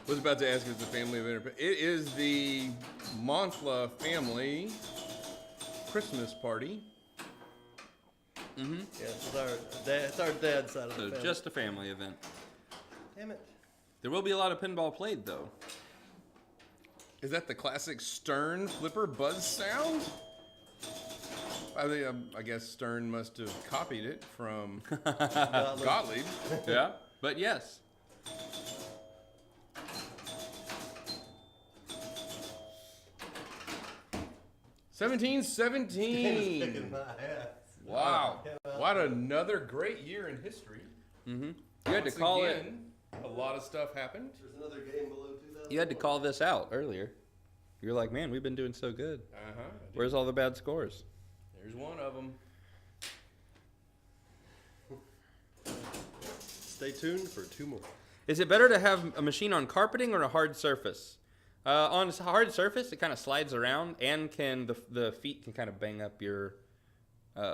Was about to ask if it's a family event. It is the Montfla family Christmas party. Mm-hmm. Yeah, it's our dad's side of the So family. just a family event. Damn it. There will be a lot of pinball played, though. Is that the classic Stern flipper buzz sound? I guess Stern must have copied it from Gottlieb. Yeah, but yes. Kicking 17-17. my ass. Wow. What another great year in history. Mm-hmm. You had to Once call it. again, a lot of stuff happened. There's another game below 2000. You had to call this out earlier. You're like, man, we've been doing so good. Uh-huh. Where's all the bad scores? There's one of them. Stay tuned for 2 more. Is it better to have a machine on carpeting or a hard surface? On a hard surface, it kind of slides around, and the feet can kind of bang up your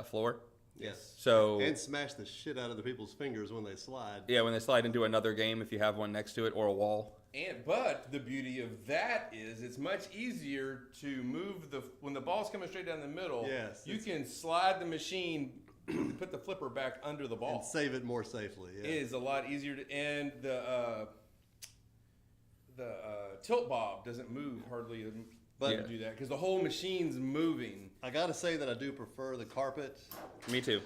floor. Yes. So And smash the shit out of the people's fingers when they slide. yeah, when they slide into another game, if you have one next to it or a wall. But the beauty of that is it's much easier to move when the ball's coming straight down the middle. Yes, You can slide the machine, put the flipper back under the ball. And save it more safely. Yeah. It is a lot easier to, and the tilt bob doesn't move hardly But- to do that because the whole machine's moving. I gotta say that I do prefer the carpet. Me too.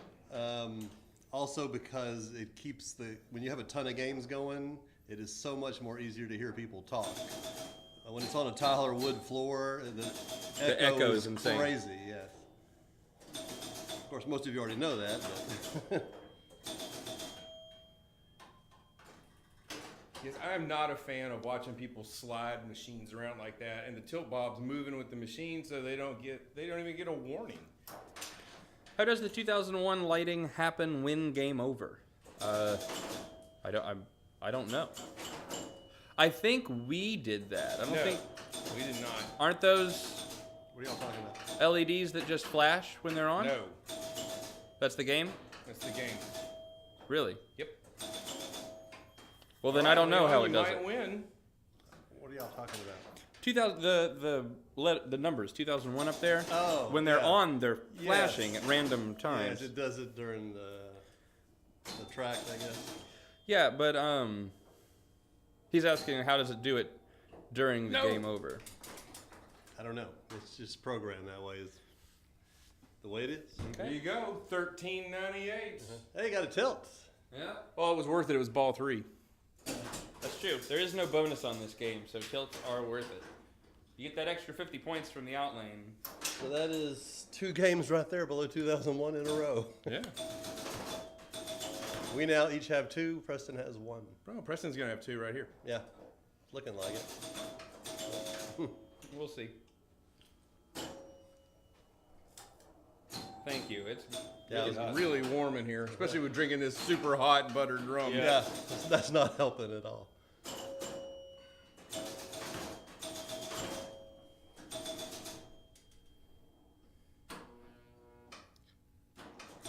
Also because it keeps when you have a ton of games going, it is so much more easier to hear people talk. When it's on a tile or wood floor, the echo is insane. Crazy, yes. Of course, most of you already know that. But Yes, I'm not a fan of watching people slide machines around like that, and the tilt bob's moving with the machine, so they don't even get a warning. How does the 2001 lighting happen when game over? I don't know. I think we did that. I don't No, think. we did not. Aren't those what are y'all talking about? LEDs that just flash when they're on? No, That's the game? that's the game. Really? Yep. Well, then I don't know how it You does might it. win. What are y'all talking about? 2000 the numbers 2001 up there. Oh, when they're yeah. on, they're Yes. flashing at random Yes, times. it does it during the track, I guess. Yeah, but he's asking how does it do it during the No. game over? I don't know. It's just programmed that way. Is the way it is. There you go, 1398. Hey, you got a tilt. Yeah, Well, it was worth it. It was ball 3. that's true. There is no bonus on this game, so tilts are worth it. You get that extra 50 points from the outlane. So that is 2 games right there below 2001 in a row. Yeah. We now each have 2. Preston has 1. Bro, Preston's gonna have 2 right here. Yeah, it's looking like it. We'll see. Thank you. It's Yeah, really it's hot. Really warm in here, especially with drinking this super hot buttered rum. Yeah. Yeah, that's not helping at all.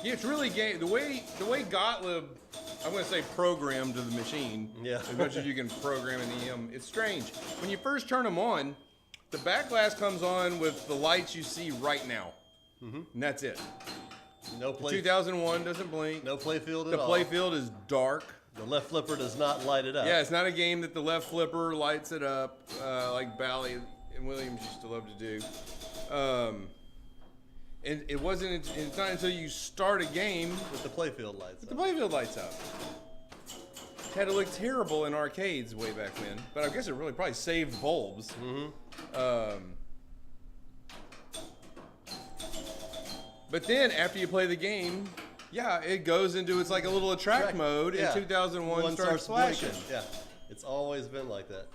Yeah, it's really the way Gottlieb, I'm gonna say programmed to the machine. Yeah. As much as you can program an EM, it's strange. When you first turn them on, the back glass comes on with the lights you see right now, and that's it. No play. 2001 doesn't blink. No play field at The all. play field is dark. The left flipper does not light it up. Yeah, it's not a game that the left flipper lights it up like Bally and Williams used to love to do. And it wasn't. It's not until you start a game With the play field lights. the playfield lights up. It had to look terrible in arcades way back when, but I guess it really probably saved bulbs. But then after you play the game, yeah, it goes into it's like a little attract mode, Yeah. and 2001 One starts flashing. blinking. Yeah, it's always been like that.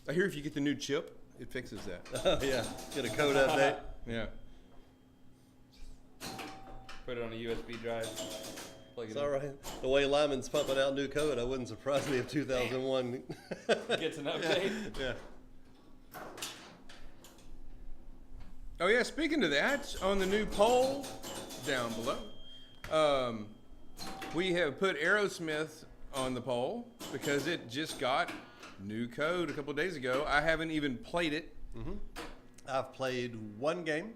I hear if you get the new chip, it fixes that. Oh yeah, get a code update. Yeah. Put it on a USB drive. Plug it It's all right. The way Lyman's pumping out new code, I wouldn't surprise me if 2001 in. Gets an update. Yeah. Oh yeah, speaking of that, on the new poll down below, we have put Aerosmith on the poll because it just got new code a couple of days ago. I haven't even played it. I've played one game.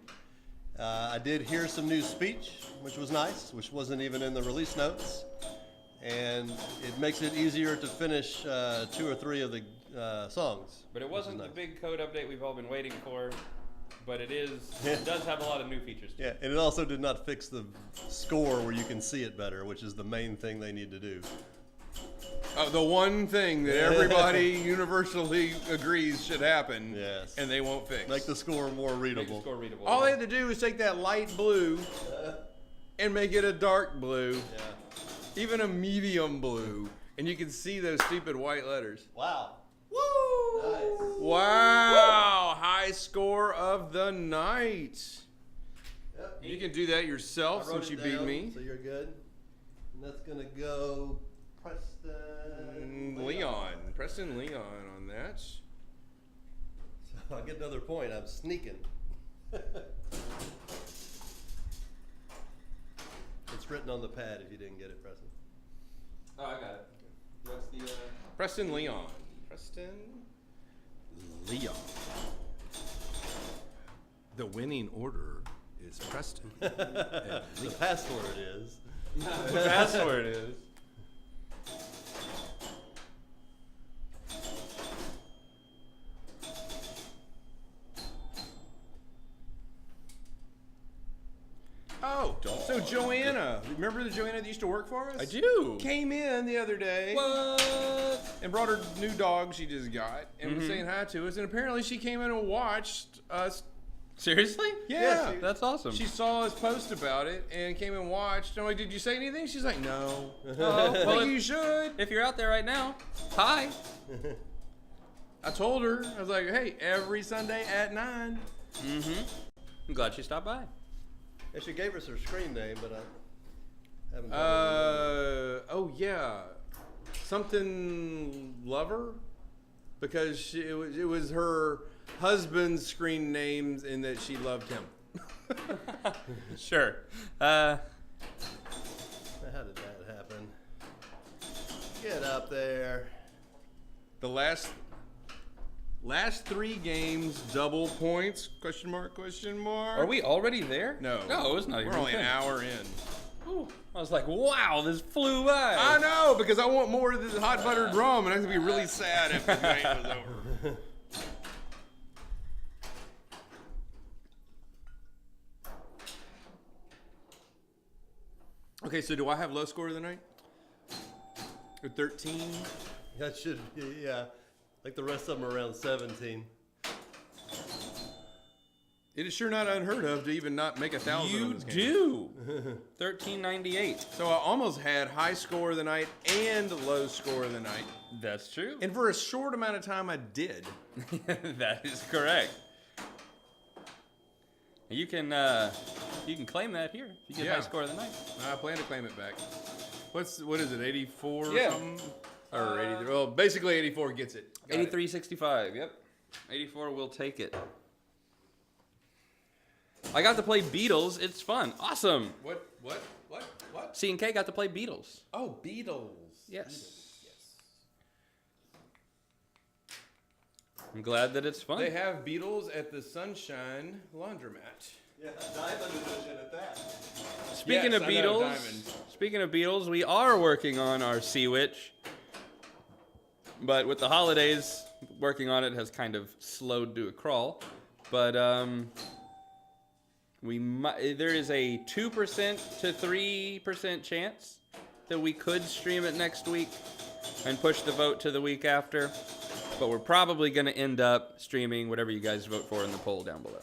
I did hear some new speech, which was nice, which wasn't even in the release notes. And it makes it easier to finish 2 or 3 of the songs. But it wasn't nice. the big code update we've all been waiting for. But it does have a lot of new features. Yeah, and it also did not fix the score where you can see it better, which is the main thing they need to do. The one thing that everybody universally agrees should happen, Yes. and they won't fix. Make the score more Make the readable. score readable. All they had to do was take that light blue and make it a dark blue, Yeah. even a medium blue, and you can see those stupid white letters. Wow. Woo! Nice. Wow! High score of the night. Yep. You can do that yourself I wrote since you it beat down, me. So you're good. And that's gonna go Preston Leon. Preston Leon on that. So I'll get another point. I'm sneaking. It's written on the pad if you didn't get it, Preston. Oh, I got it. What's the? Preston Leon. Preston Leon. The winning order is Preston. The password is. The password is. Oh, so Joanna, remember the Joanna that used to work for us? I do. Came in the other day What? and brought her new dog she just got and was saying hi to us. And apparently she came in and watched us. Seriously? Yeah. That's awesome. She saw us post about it and came and watched. I'm like, did you say anything? She's like, no. Oh, Well, well, you should. if you're out there right now, hi. I told her, I was like, hey, every Sunday at 9. Mm-hmm. I'm glad she stopped by. Yeah, she gave us her screen name, but I haven't. told her Oh yeah, something lover, because it was her husband's screen names and that she loved him. Sure. How did that happen? Get up there. The last 3 games, double points? Question mark? Question mark? Are we already there? No. No, it's not We're even. only an finished. hour in. Ooh, I was like, wow, this flew by. I know, because I want more of this hot buttered rum, and I'm gonna be really sad after the game is over. Okay, so do I have low score of the night? Or 13? That should, yeah. Like the rest of them are around 17. It is sure not unheard of to even not make 1,000 You on this game. do. 1398. So I almost had high score of the night and low score of the night. That's true. And for a short amount of time, I did. That is correct. You can claim that here. You get Yeah. high score of the night. I plan to claim it back. What is it, 84 or Yeah. something? Or 83. Well, basically 84 gets it. Got it. 8365. Yep. 84 will take it. I got to play Beatles. It's fun. Awesome. What? C&K got to play Beatles. Oh, Beatles. Yes. I'm glad that it's fun. They have Beatles at the Sunshine Laundromat. Yeah, Diamond Edition at that. Speaking Yes, of I know, Beatles, Diamond. we are working on our Sea Witch. But with the holidays, working on it has kind of slowed to a crawl. But there is a 2% to 3% chance that we could stream it next week and push the vote to the week after. But we're probably going to end up streaming whatever you guys vote for in the poll down below.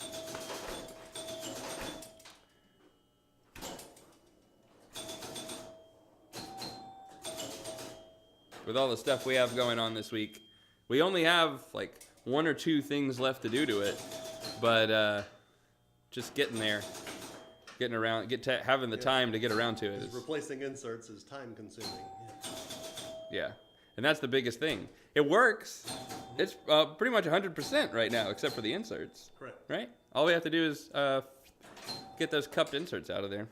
With all the stuff we have going on this week, we only have like 1 or 2 things left to do to it. But just getting there, getting around, having the time to get around to it. Just replacing inserts is time consuming. Yeah, and that's the biggest thing. It works. It's pretty much 100% right now, except for the inserts. Correct. Right? All we have to do is get those cupped inserts out of there.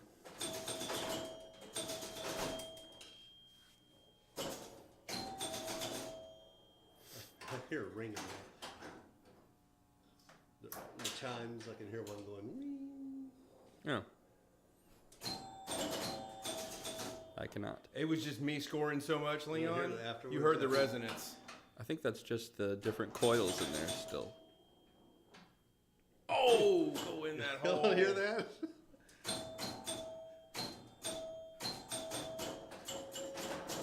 hear a ringing. The chimes, I can hear one going. Ring. Oh. I cannot. It was just me scoring so much, You hear Leon. it afterwards, You heard the after- resonance. I think that's just the different coils in there still. Oh, go in that You hole. don't hear that?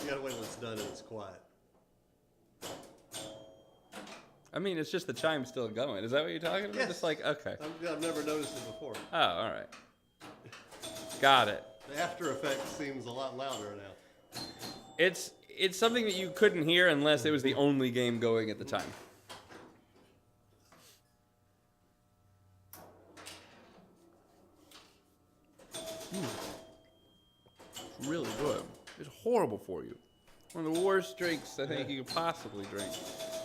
You gotta wait till it's done and it's quiet. I mean, it's just the chime still going. Is that what you're talking about? Yes. Just like, okay. I've never noticed it before. Oh, all right. Got it. The after effect seems a lot louder now. It's something that you couldn't hear unless it was the only game going at the time. It's really good. It's horrible for you. One of the worst drinks I think you could possibly drink.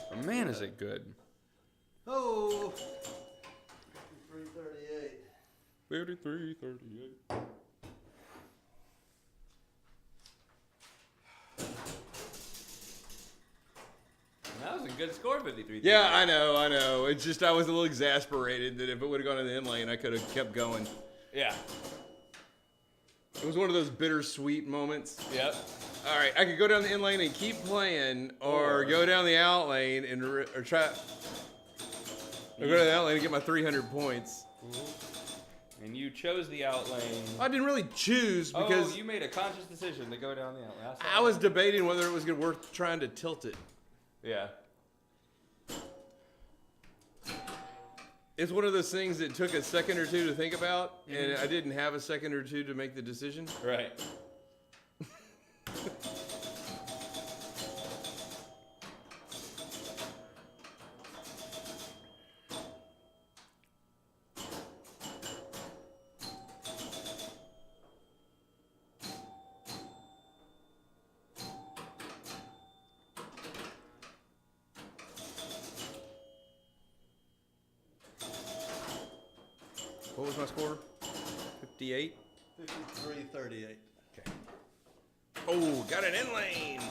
But man, is it good. Oh! 338. 33-38. That was a good score, 53. Yeah, I know. It's just I was a little exasperated that if it would have gone to the end lane, I could have kept going. Yeah. It was one of those bittersweet moments. Yep. All right, I could go down the in lane and keep playing, or go down the out lane and or try. Or go to the out lane and get my 300 points. And you chose the out lane. I didn't really choose because you made a conscious decision to go down the out lane. I was debating whether it was worth trying to tilt it. Yeah. It's one of those things that took a second or two to think about, and I didn't have a second or two to make the decision. Right. What was my score? 58? 5338. Okay. Oh, got an in lane.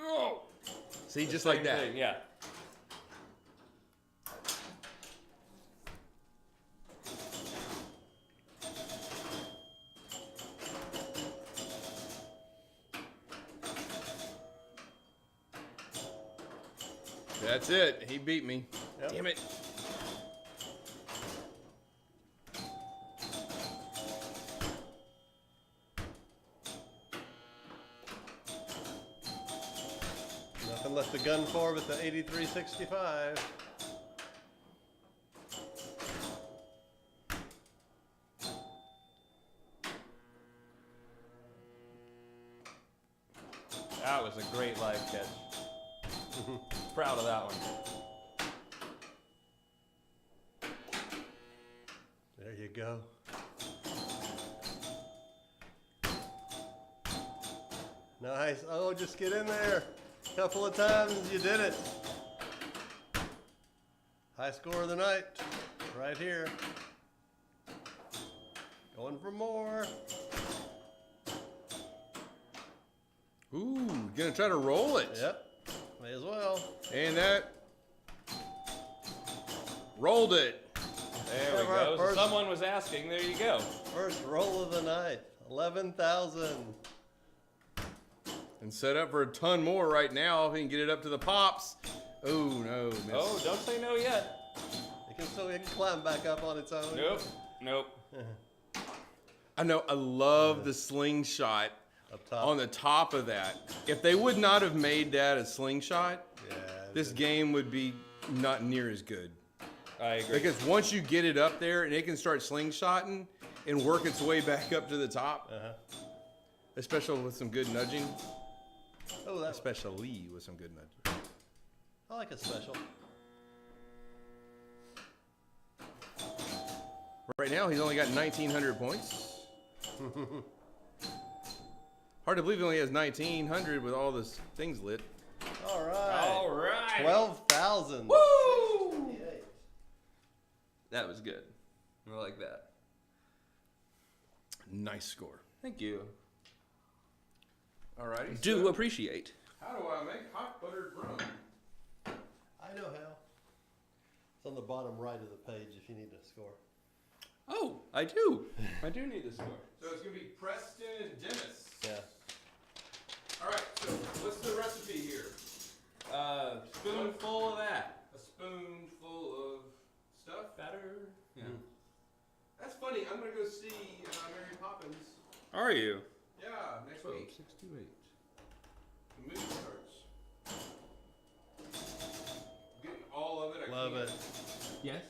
Oh. See, just like that. Thing, yeah. That's it. He beat me. Yep. Damn it. Nothing left to gun for but the 8365. That was a great live catch. Proud of that one. There you go. Nice. Oh, just get in there. Couple of times, you did it. High score of the night, right here. Going for more. Ooh, gonna try to roll it. Yep, may as well. And that rolled it. There we All right, go. So first- someone was asking. There you go. First roll of the night, 11,000. And set up for a ton more right now if he can get it up to the pops. Oh, no. Miss. Oh, don't say no yet. It can climb back up on its own. Nope. Nope. I know. I love the slingshot Up top. on the top of that. If they would not have made that a slingshot, Yeah. this game would be not near as good. I agree. Because once you get it up there and it can start slingshotting and work its way back up to the top, especially with some good nudging. Oh, that's Especially with some good nudging. I like a special. Right now, he's only got 1,900 points. Hard to believe he only has 1,900 with all those things lit. All right. All right. 12,000. Woo! That was good. I like that. Nice score. Thank you. Alrighty. Do so appreciate. how do I make hot buttered rum? I know how. It's on the bottom right of the page if you need to score. Oh, I do. I do need the score. So it's gonna be Preston and Dennis. Yeah. All right. So what's the recipe here? Spoonful of that. A spoonful of stuff. Batter. Yeah. That's funny. I'm gonna go see Mary Poppins. Are you? Yeah, next week. 628. The movie starts. Getting all of it. I Love can't. it. Yes.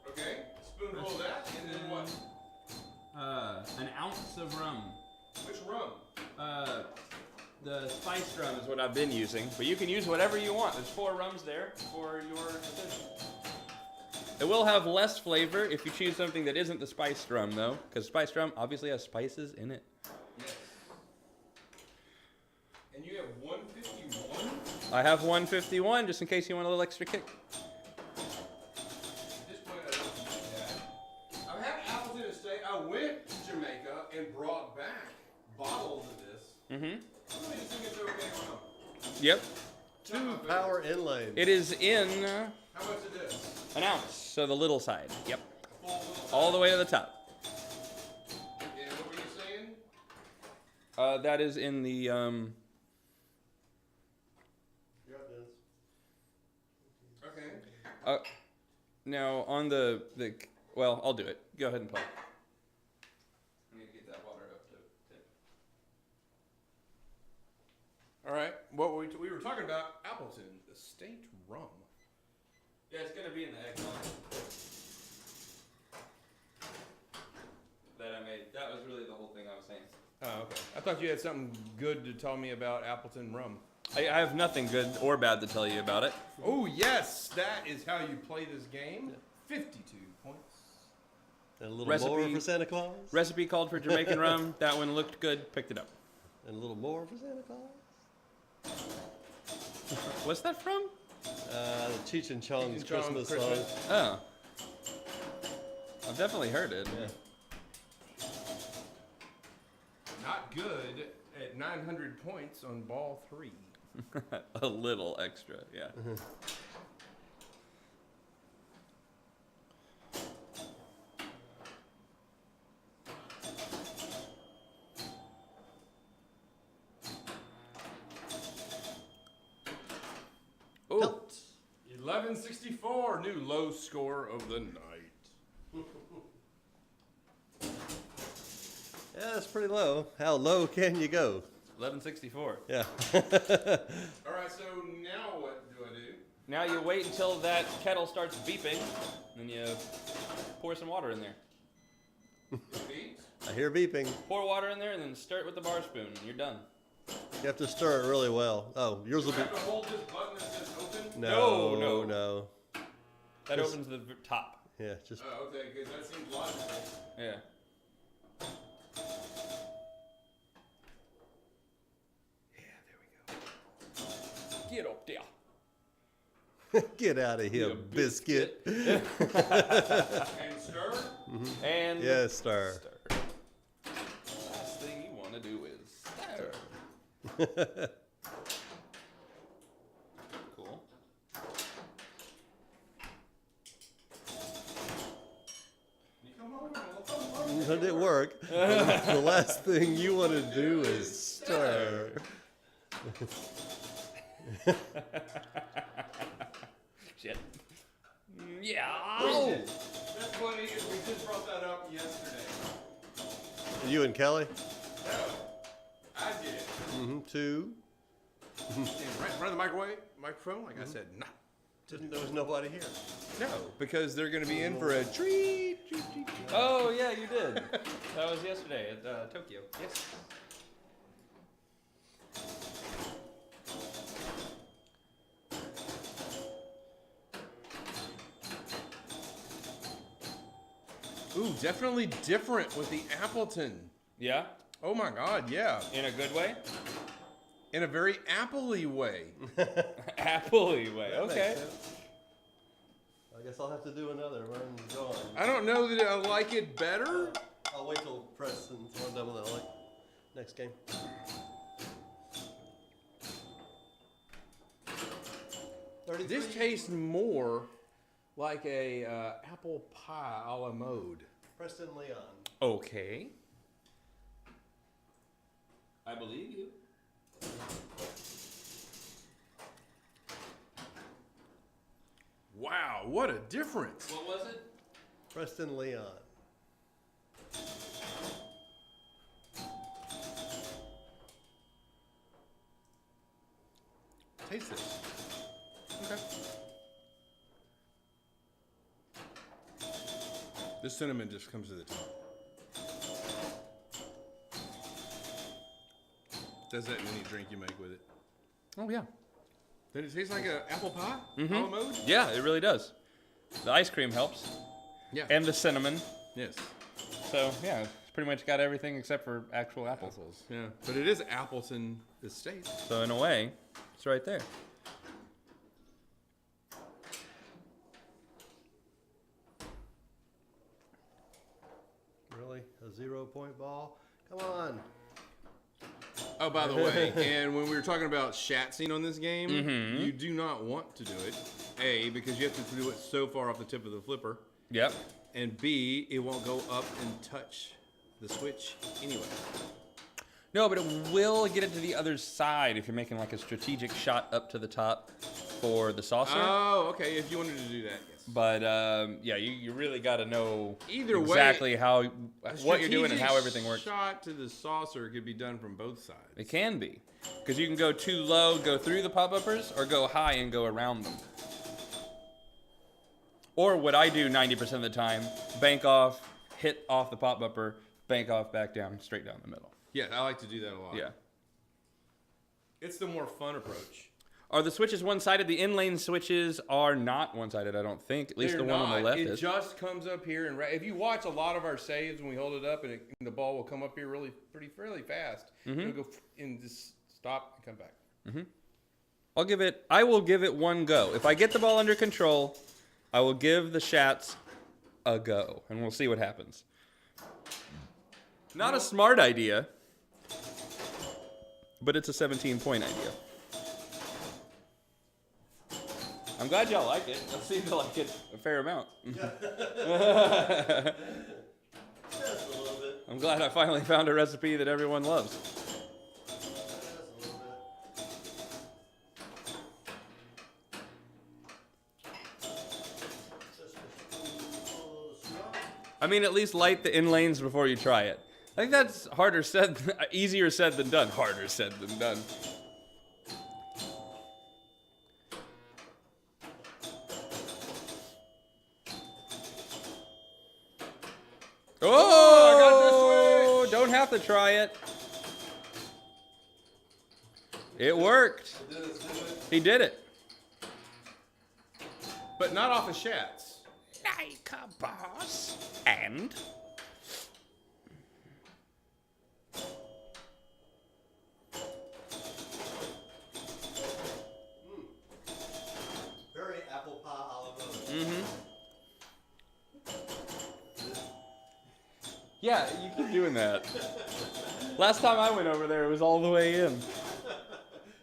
Okay. Spoonful of that, and then what? An ounce of rum. Which rum? The spice rum is what I've been using, but you can use whatever you want. There's 4 rums there for your decision. It will have less flavor if you choose something that isn't the spiced rum, though, because spiced rum obviously has spices in it. Yes. And you have 151? I have 151 just in case you want a little extra kick. At this point, I don't need that. I've had apples in a state. I went to Jamaica and brought back bottles of this. Mm-hmm. Who do you think it's okay rum? Yep. 2 power inlanes. It is in How much is this? an ounce, so the little side. Yep. Full little All the way to the top. And what were you saying? That is in the You're up, Dennis. Okay. now on the well, I'll do it. Go ahead and play. I need to get that water up to tip. All right. What we were talking about Appleton Estate rum. Yeah, it's gonna be in the eggnog that I made. That was really the whole thing I was saying. Oh, okay. I thought you had something good to tell me about Appleton rum. I have nothing good or bad to tell you about it. Oh yes, that is how you play this game. 52 points. And a little Recipe. more for Santa Claus. Recipe called for Jamaican rum. That one looked good. Picked it up. And a little more for Santa Claus. What's that from? The Cheech and Chong's Cheech and Chong Christmas Christmas. song. Oh, I've definitely heard it. Yeah. Not good at 900 points on ball 3. A little extra, yeah. Oh, Tilt. 1164, new low score of the night. Yeah, that's pretty low. How low can you go? 1164. Yeah. All right, so now what do I do? Now you wait until that kettle starts beeping, then you pour some water in there. Beat? I hear beeping. Pour water in there and then stir it with the bar spoon, and you're done. You have to stir it really well. Oh, yours Do will I be. have to hold this button that says open? No, No. no. That Just- opens the top. Yeah, just. Oh, okay, because that seems logical. Yeah. Yeah, there we go. Get up there. Get out of here, You biscuit. And stir? And Yeah, stir. stir. Last thing you want to do is stir. Cool. You come over, I'll come over. That didn't work. The last thing you want to do is stir. Shit. Yeah. That's funny, is we just brought that up yesterday. You and Kelly? No, I did it. Mm-hmm. 2. Right in front of the microphone, like I said, no. There was nobody here. No, because they're going to be in for a treat. Oh yeah, you did. That was yesterday at Tokyo. Yes. Ooh, definitely different with the Appleton. Yeah. Oh my God, yeah. In a good way? In a very apple-y way. Apple-y way. That makes Okay. sense. I guess I'll have to do another. Mine's gone. I don't know that I like it better. I'll wait till Preston's one double that I like. Next game. This tastes more like a apple pie a la mode. Preston Leon. Okay. I believe you. Wow, what a difference. What was it? Preston Leon. Taste this. Okay. This cinnamon just comes to the top. Does that in any drink you make with it? Oh, yeah. Does it taste like an apple pie? Mm-hmm. A la mode? Yeah, it really does. The ice cream helps. Yeah. And the cinnamon. Yes. So, yeah, it's pretty much got everything except for actual apples. Apples. Yeah. But it is Appleton Estate. So, in a way, it's right there. Really? A 0-point ball? Come on. Oh, by the way, and when we were talking about shatzing on this game, you do not want to do it. A, because you have to do it so far off the tip of the flipper. Yep. And B, it won't go up and touch the switch anyway. No, but it will get it to the other side if you're making like a strategic shot up to the top for the saucer. Oh, okay. If you wanted to do that, yes. But yeah, you really got to know Either way, exactly how A what you're doing and how strategic everything works. Shot to the saucer could be done from both sides. It can be, because you can go too low, go through the pop-uppers, or go high and go around them. Or what I do 90% of the time: bank off, hit off the pop-upper, bank off, back down, straight down the middle. Yeah, I like to do that a lot. Yeah. It's the more fun approach. Are the switches one-sided? The in-lane switches are not one-sided, I don't think. At least They're the one on the not. left it is. just comes up here, and if you watch a lot of our saves when we hold it up, and the ball will come up here fairly fast. It'll go and just stop and come back. I will give it one go. If I get the ball under control, I will give the Shats a go, and we'll see what happens. Not a smart idea, but it's a 17-point idea. I'm glad y'all like it. Y'all seem to like it a fair amount. Just a little bit. I'm glad I finally found a recipe that everyone loves. Just a little bit. I mean, at least light the in lanes before you try it. I think that's easier said than done. Harder said than done. Oh, don't have to try it. It worked. He did it. But not off of Shats. Like a boss. And? Very apple pie a la mode. Mm-hmm. Yeah, you keep doing that. Last time I went over there, it was all the way in. At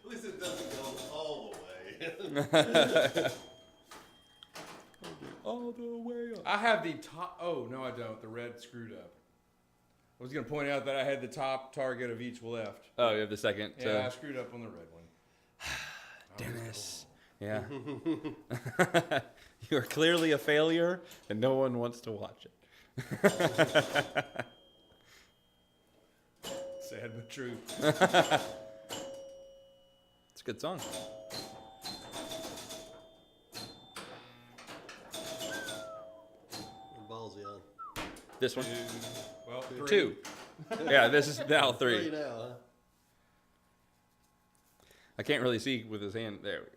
least it doesn't go all the way. All the way up. I have the top. Oh, no, I don't. The red screwed up. I was going to point out that I had the top target of each left. Oh, you have the second. Yeah, I screwed up on the red one. Dennis. Yeah. You're clearly a failure, and no one wants to watch it. Sad but true. It's a good song. What ball's he on? This one. Well, three. 2. Yeah, this is now 3. 3 now, huh? I can't really see with his hand. There we go.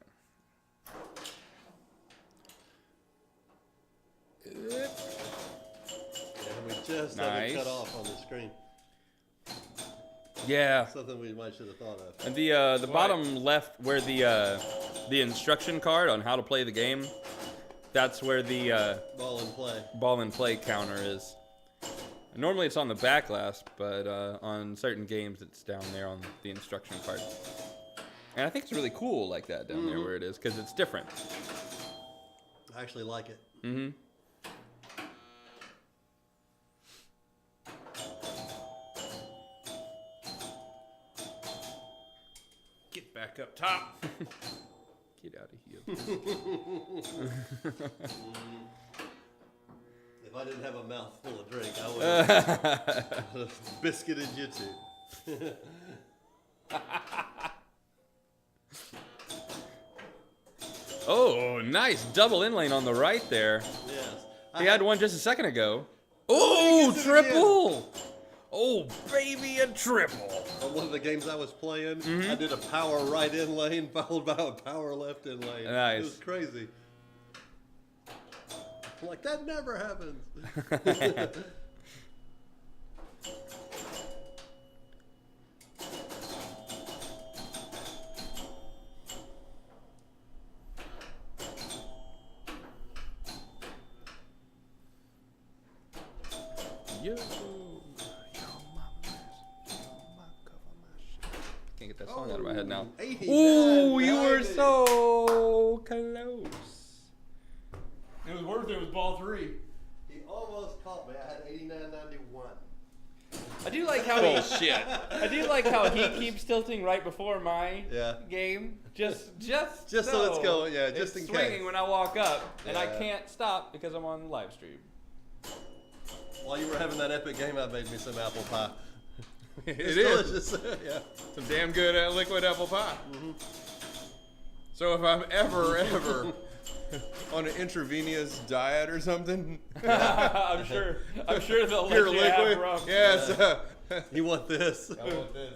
Yeah, we just have Nice. it cut off on the screen. Yeah. Something we might should have thought of. And the bottom left, where the instruction card on how to play the game, that's where the ball and play counter is. Normally it's on the back glass, but on certain games it's down there on the instruction card. And I think it's really cool like that down there where it is, because it's different. I actually like it. Mm-hmm. Get back up top. Get out of here. If I didn't have a mouthful of drink, I would have biscuited you too. Oh, nice double inlane on the right there. Yes. He had one just a second ago. Oh, triple! Oh, baby, a triple. On one of the games I was playing, I did a power right in lane followed by a power left in lane. Nice. It was crazy. I'm like, that never happens. Yo. Can't get that song out of my head now. 89, Ooh, you were 90. so close. It was worth it. It was ball 3. He almost caught me. I had 89.91. I do like how Bullshit. I do like how he keeps tilting right before my Yeah. game, just Just so it's going, yeah, just it's in swinging case. when I walk up, and I Yeah. can't stop because I'm on live stream. While you were having that epic game, I made me some apple pie. It It's is. delicious. Yeah. Some damn good liquid apple pie. So if I'm ever on an intravenous diet or something, I'm sure they'll let pure you liquid. have rum. Yes. You want this? I want this.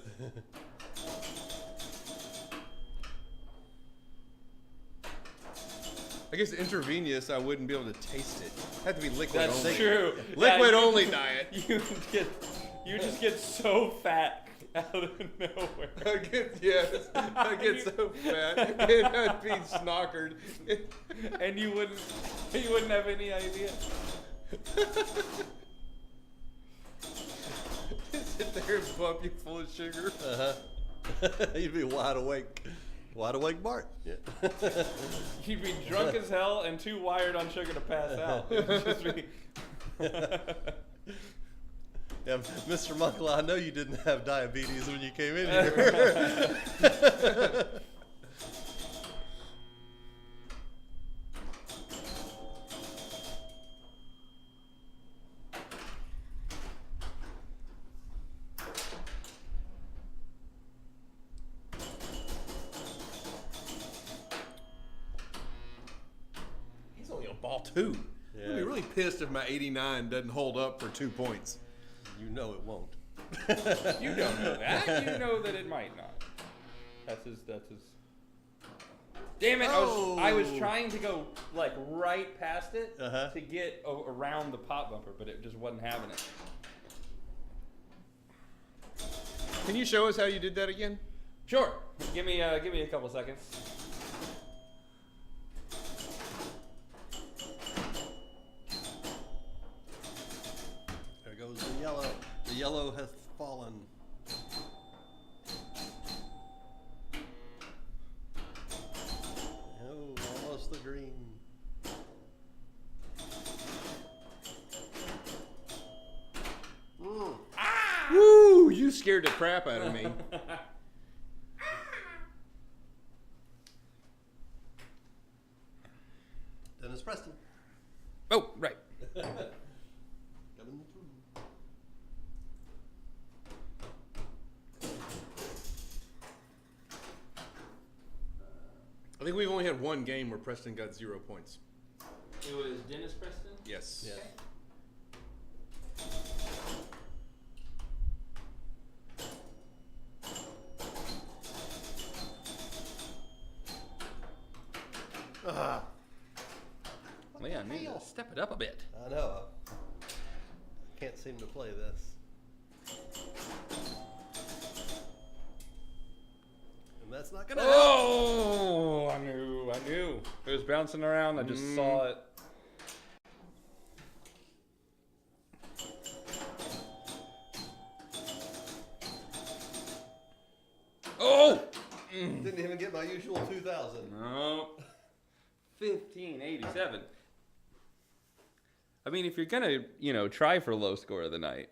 I guess intravenous, I wouldn't be able to taste it. It'd have to be liquid That's only. true. Liquid Yeah, only diet. You just get so fat out of nowhere. I get so fat. I'd be snockered. And you wouldn't have any idea. Sit there and pump you full of sugar. You'd be wide awake. Wide awake Bart. Yeah. You'd be drunk as hell and too wired on sugar to pass out. It'd just be Yeah, Mr. Muckle, I know you didn't have diabetes when you came in here. He's only on ball 2. Yeah. I'd be really pissed if my 89 doesn't hold up for 2 points. You know it won't. You don't know that. You know that it might not. That's his. Damn it! I was trying to go like right past it to get around the pop bumper, but it just wasn't having it. Can you show us how you did that again? Sure. Give me a couple seconds. There goes the yellow. The yellow has fallen. Oh, almost the green. Woo! You scared the crap out of me. Dennis Preston. Oh, right. Coming through. I think we've only had one game where Preston got 0 points. It was Dennis Preston. Yes. Yes. Ah, Well, yeah, I need to step it up a bit. I know. I can't seem to play this. not gonna happen. Oh, I knew. It was bouncing around. I just saw it. Oh! Didn't even get my usual 2,000. No. 1587. I mean, if you're gonna, try for low score of the night.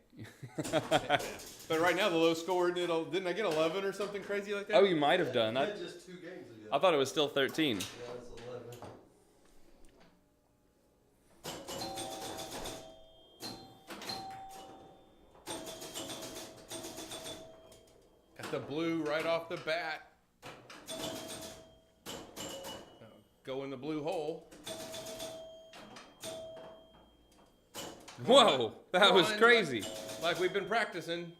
But right now the low score didn't I get 11 or something crazy like that? Oh, you might have done. I did just 2 games ago. I thought it was still 13. Yeah, that's 11. Got the blue right off the bat. Go in the blue hole. Whoa, that was One, crazy. Like we've been practicing.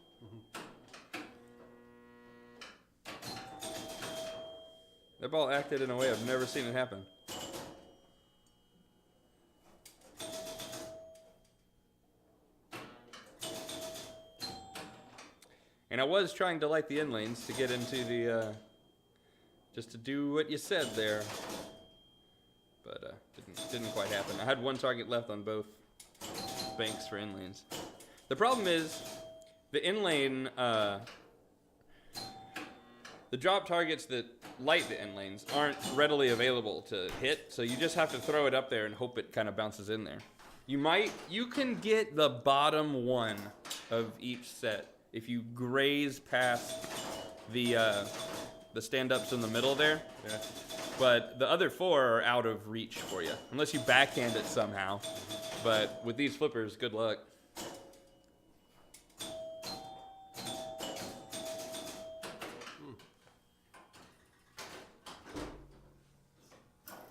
That ball acted in a way I've never seen it happen. And I was trying to light the in lanes to get into the, just to do what you said there. But didn't quite happen. I had one target left on both banks for in lanes. The problem is, the in lane, the drop targets that light the in lanes aren't readily available to hit, so you just have to throw it up there and hope it kind of bounces in there. You can get the bottom one of each set if you graze past the stand-ups in the middle there. Yeah. But the other 4 are out of reach for you, unless you backhand it somehow. But with these flippers, good luck.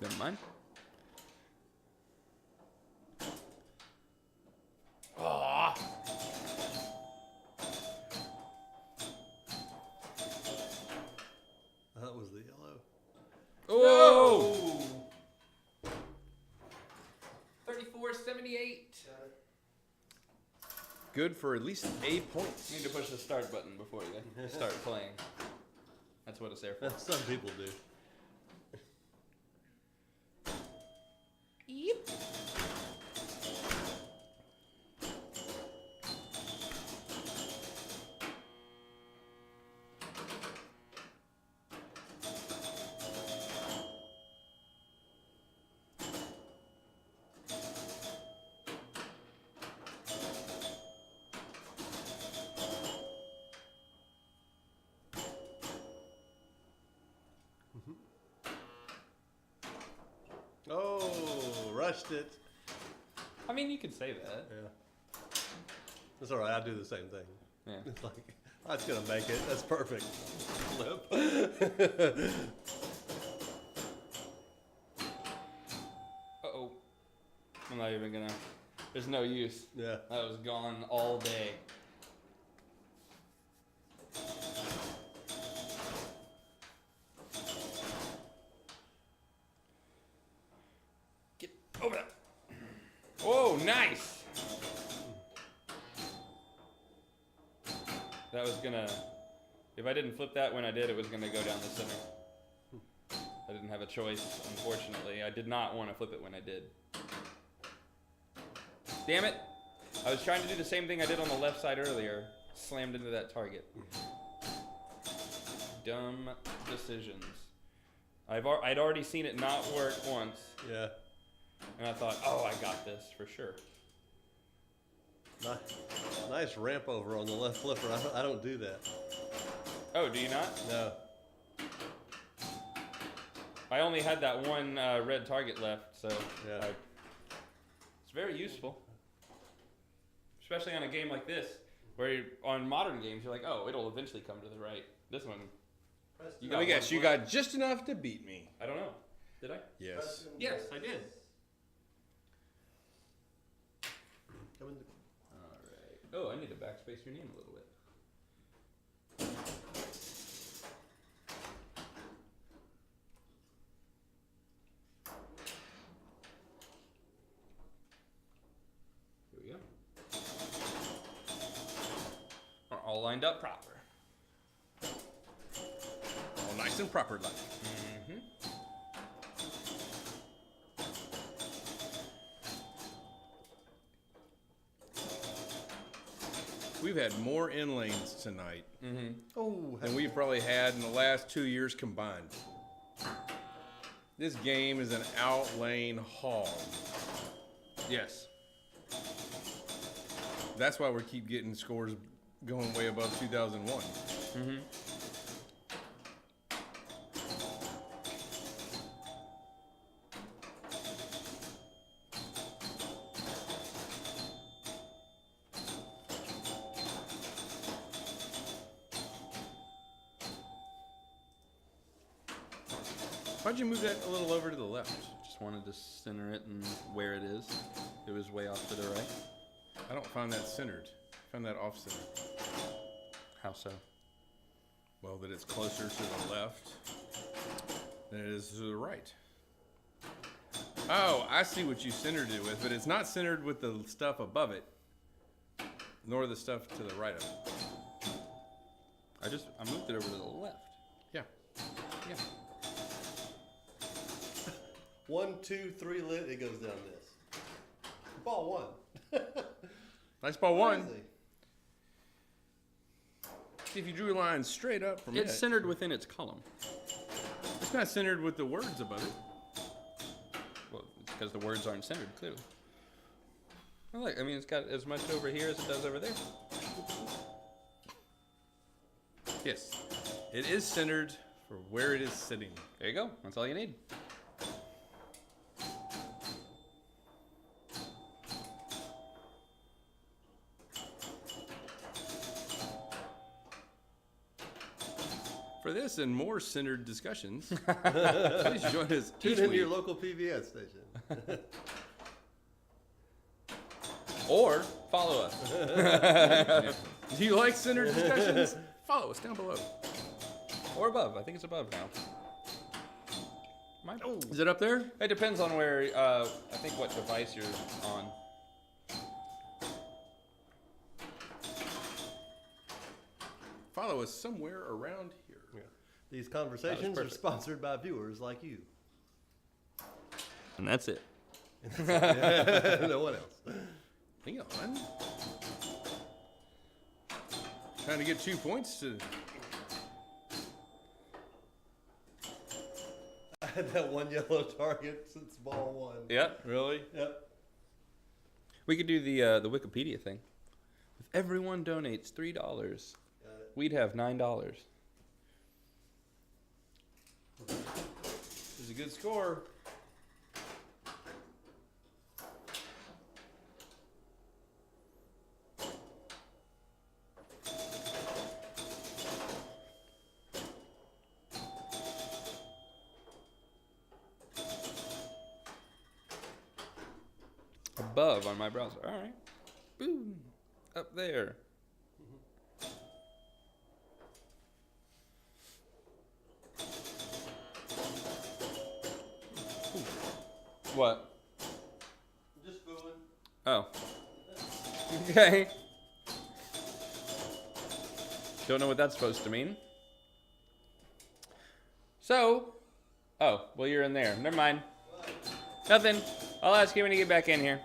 Never mind. Aw. That was the yellow. Oh! 34.78. Good for at least 8 points. You need to push the start button before you start playing. That's what it's there for. Some people do. Yep. Oh, rushed it. I mean, you could say that. Yeah. That's all right. I do the same thing. Yeah. It's like, that's going to make it. That's perfect. Flip. Uh-oh. I'm not even gonna... There's no use. Yeah. That was gone all day. Get over that. Whoa, nice. That was gonna... If I didn't flip that when I did, it was gonna go down the center. I didn't have a choice, unfortunately. I did not want to flip it when I did. Damn it! I was trying to do the same thing I did on the left side earlier. Slammed into that target. Dumb decisions. I'd already seen it not work once, Yeah. and I thought, oh, I got this for sure. Nice ramp over on the left flipper. I don't do that. Oh, do you not? No. I only had that one red target left, so Yeah. it's very useful. Especially on a game like this, where on modern games, you're like, oh, it'll eventually come to the right. This one, you Let me guess, one you got just enough to beat me. I don't know. Did I? Yes. Yes, I did. Alright. Oh, I need to backspace your name a little bit. Here we go. Are all lined up proper. All nice and proper like. We've had more in lanes tonight Oh, than we've probably had in the last 2 years combined. This game is an out lane hog. Yes. That's why we keep getting scores going way above 2001. Why'd you move that a little over to the left? Just wanted to center it and where it is. It was way off to the right. I don't find that centered. I find that off center. How so? Well, that it's closer to the left than it is to the right. Oh, I see what you centered it with, but it's not centered with the stuff above it, nor the stuff to the right of it. I moved it over to the left. Yeah. Yeah. 1, 2, 3 lit. It goes down this. Ball 1. Nice ball one. Crazy. If you drew a line straight up from It's it, centered within its column. it's not centered with the words above it. Well, it's because the words aren't centered, clearly. Well, look, I mean, it's got as much over here as it does over there. Yes. It is centered for where it is sitting. There you go. That's all you need. For this and more centered discussions, please join us Tune each into week. your local PBS station. Or follow us. Do you like centered discussions? Follow us down below. Or above. I think it's above now. Is it up there? It depends on where, I think what device you're on. Follow us somewhere around here. Yeah. These conversations are perfect. sponsored by viewers like you. And that's it. No one else. Hang on. Trying to get 2 points to. I had that one yellow target since ball 1. Yep. Really? Yep. We could do the Wikipedia thing. If everyone donates $3, we'd have $9. This is a good score. Above on my browser. All right. Boom. Up there. What? Just fooling. Oh. Okay. Don't know what that's supposed to mean. So. Oh, well, you're in there. Never mind. Nothing. I'll ask you when you get back in here.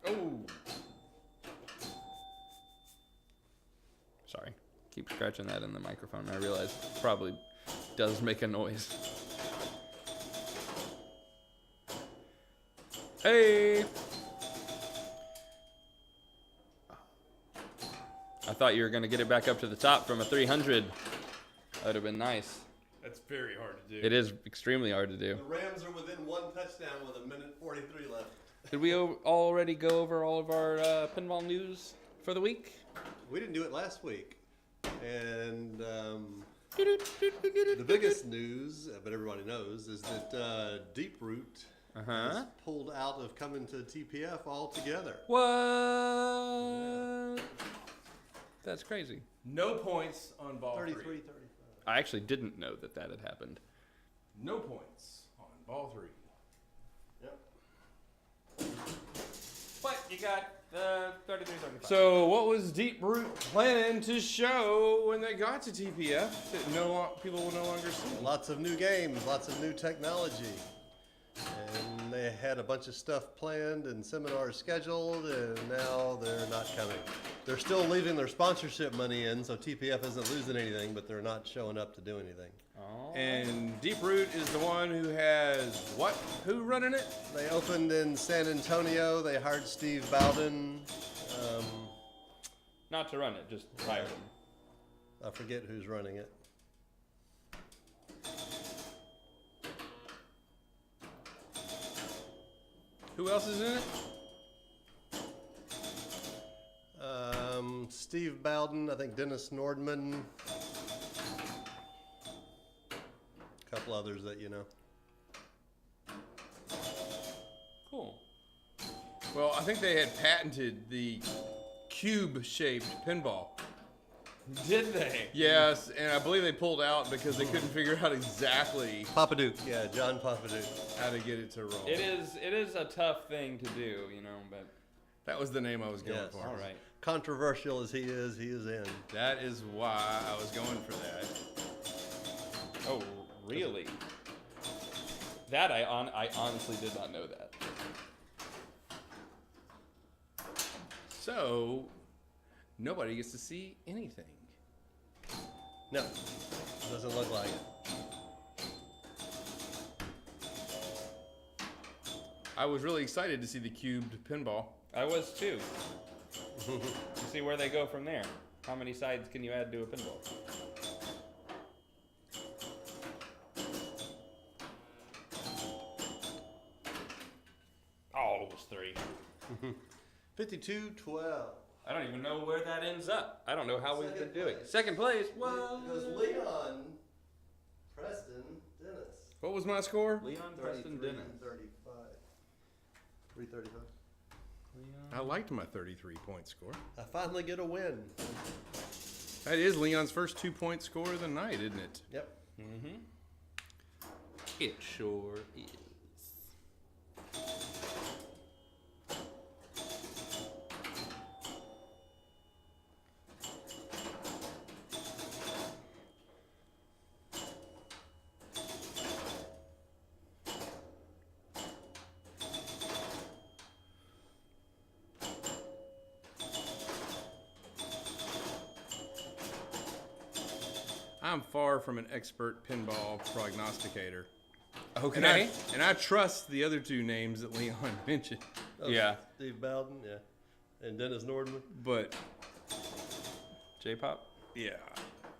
Oh. Sorry. Keep scratching that in the microphone. I realize it probably does make a noise. Hey! I thought you were going to get it back up to the top from a 300. That would have been nice. That's very hard to do. It is extremely hard to do. The Rams are within 1 touchdown with 1:43 left. Did we already go over all of our pinball news for the week? We didn't do it last week. And the biggest news, but everybody knows, is that Deep Root has pulled out of coming to TPF altogether. What? That's crazy. No points on ball 33, three. 35. I actually didn't know that had happened. No points on ball three. Yep. But you got 33, 35. So, what was Deep Root planning to show when they got to TPF that people will no longer see? Lots of new games, lots of new technology. And they had a bunch of stuff planned and seminars scheduled, and now they're not coming. They're still leaving their sponsorship money in, so TPF isn't losing anything, but they're not showing up to do anything. Oh. And Deep Root is the one who has what? Who running it? They opened in San Antonio. They hired Steve Bowden. Not to run it, just hire him. I forget who's running it. Who else is in it? Steve Bowden, I think Dennis Nordman, a couple others that you know. Cool. Well, I think they had patented the cube-shaped pinball. Did they? Yes, and I believe they pulled out because they couldn't figure out exactly Papaduke, yeah, John Papaduke. how to get it to roll. It is a tough thing to do, you know, but That was the name I was going Yes. for. all right. Controversial as he is in. That is why I was going for that. Oh, really? That I honestly did not know that. So, nobody gets to see anything. No, doesn't look like it. I was really excited to see the cubed pinball. I was too. You see where they go from there. How many sides can you add to a pinball? Oh, it was 3. 52-12. I don't even know where that ends up. I don't know how we've been Second doing. place. Second place. What? It goes Leon, Preston, Dennis. What was my score? Leon, Preston, Dennis. 35. 335. I liked my 33-point score. I finally get a win. That is Leon's first 2-point score of the night, isn't it? Yep. Mm-hmm. It sure is. I'm far from an expert pinball prognosticator. Okay. And I trust the other two names that Leon mentioned. Oh, Yeah. Steve Bowden, yeah. And Dennis Nordman. But, J-pop? yeah.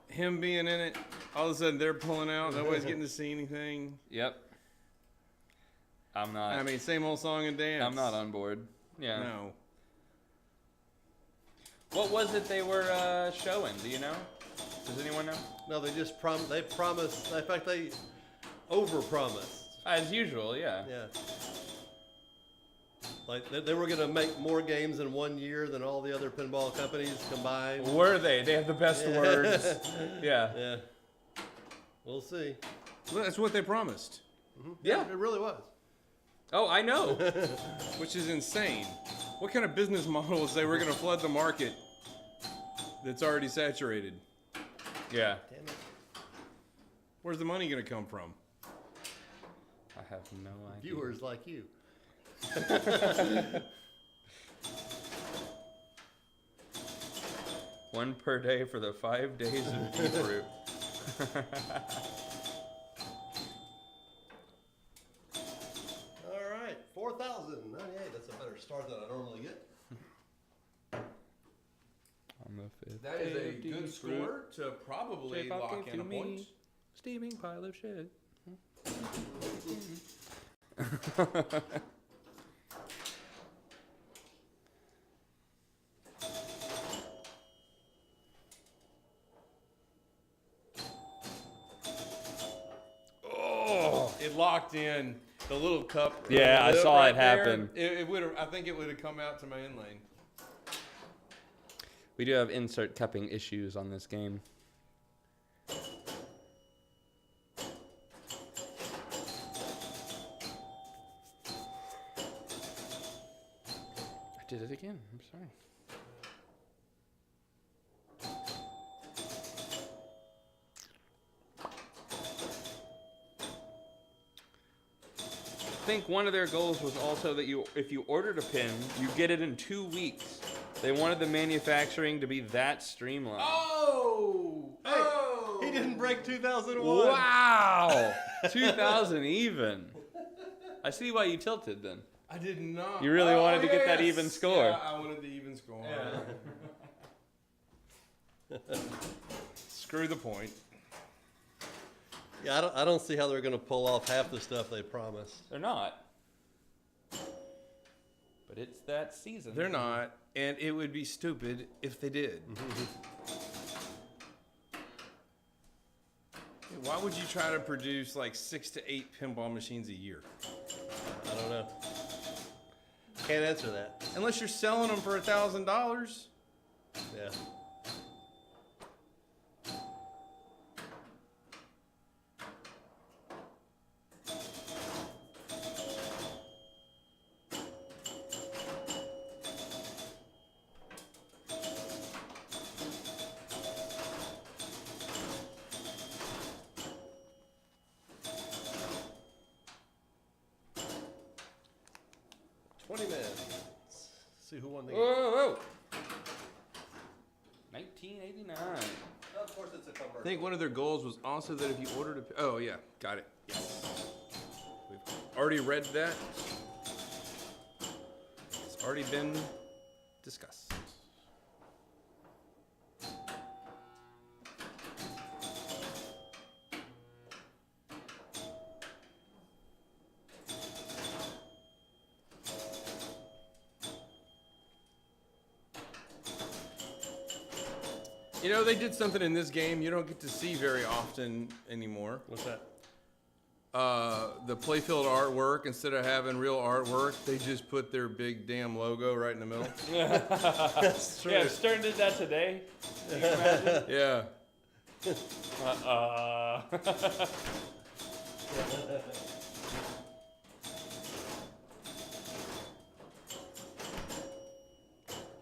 Him being in it, all of a sudden they're pulling out. Nobody's getting to see anything. Yep. I'm not. I mean, same old song and dance. I'm not on board. Yeah. No. What was it they were showing? Do you know? Does anyone know? No, they just promised. In fact, they overpromised. As usual, yeah. Yeah. Like they were going to make more games in 1 year than all the other pinball companies combined. Were they? They have the best Yeah. words. Yeah. Yeah. We'll see. Well, that's what they promised, Yeah. It really was. Oh, I know. which is insane. What kind of business model is they were going to flood the market that's already saturated? Yeah. Damn it. Where's the money going to come from? I have no idea. Viewers like you. One per day for the 5 days of Deep Root. All right, 4,098. That's a better start than I normally get. On the fifth. That is a day of good Deep score Root. to probably J-pop lock gave in a to point. me. Steaming pile of shit. Oh, it locked in the little cup. Yeah, I lip saw right it there. happen. It would have. I think it would have come out to my in lane. We do have insert cupping issues on this game. I did it again. I'm I think one of their goals was also that if you ordered a pin, you get it in 2 weeks. They wanted the manufacturing to be that streamlined. Oh! Oh! He didn't break 2001. Wow! 2,000 even. I see why you tilted then. I did not. You really wanted to get that yes. even score. Yeah, I wanted the even score. Screw the point. Yeah, I don't see how they're going to pull off half the stuff they promised. They're not. But it's that season. They're not, and it would be stupid if they did. Why would you try to produce like 6 to 8 pinball machines a year? I don't know. Can't answer that. Unless you're selling them for $1,000. Yeah. See who won the game. Whoa! 1989. Of course, it's a commercial. I think one of their goals was also that if you ordered a... Oh, yeah. Got it. Yes. We've already read that. It's already been discussed. You know, they did something in this game you don't get to see very often anymore. What's that? The playfield artwork, instead of having real artwork, they just put their big damn logo right in the middle. That's true. Yeah, Stern did that today. You can imagine? Yeah.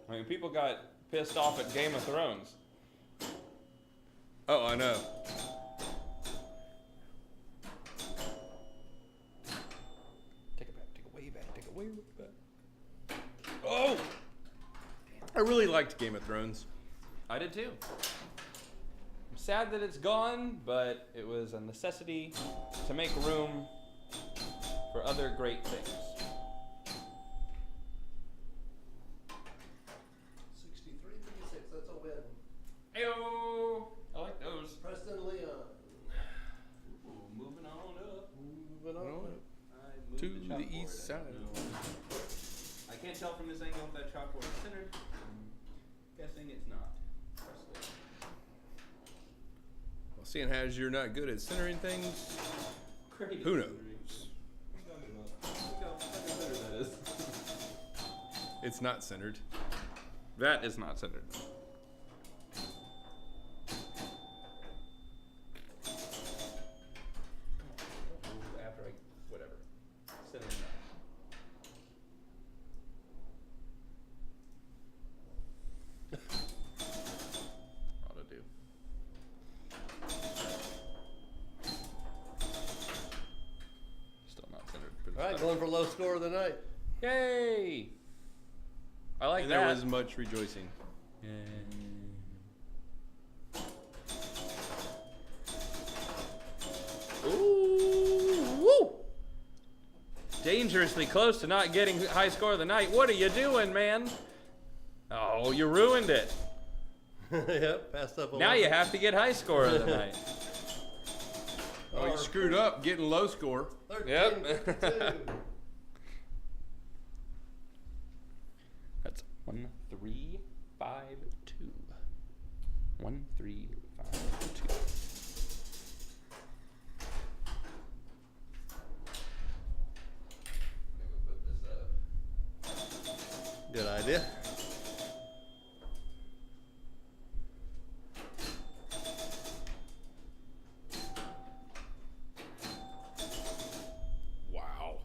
I mean, people got pissed off at Game of Thrones. Oh, I know. Take it back, take it way back, take it way back. Oh! I really liked Game of Thrones. I did too. I'm sad that it's gone, but it was a necessity to make room for other great things. 63-36, that's a win. Ayo! I like those. Preston Leon. Ooh, moving on up. Moving on. I moved To the the chalkboard. east side. I can't tell from this angle if that chalkboard is centered. I'm guessing it's not. Well, seeing as you're not good at centering things, Great. who knows? Look how fucking center that is. It's not centered. That is not centered. After I, whatever. Center it up. Ought to do. Still not centered. All right, going for low score of the night. Yay! I like And that. there was much rejoicing. Ooh, woo! Dangerously close to not getting high score of the night. What are you doing, man? Oh, you ruined it. Yep, passed up a Now one. you have to get high score of the night. Oh, you screwed up getting low score. 13-52. That's 1, 3, 5, 2. 1, 3, 5, 2. Good idea. Wow.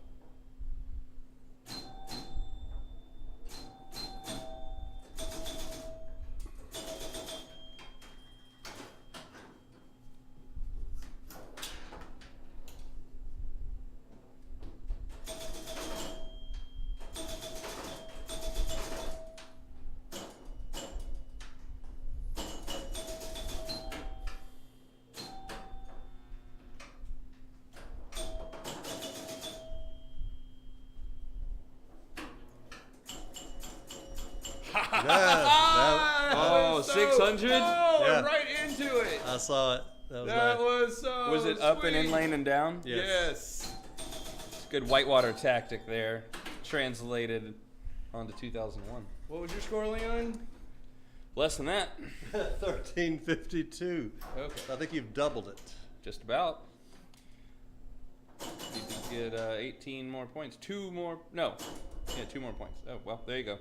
Oh, Oh, 600? Oh, Yeah. right into it. I saw it. That was That nice. was so Was it up and sweet. in lane and down? Yes. Good whitewater tactic there. Translated onto 2001. What was your score, Leon? Less than that. 1352. Okay. I think you've doubled it. Just about. You could get 18 more points. 2 more. No. Yeah, 2 more points. Oh, well, there you go.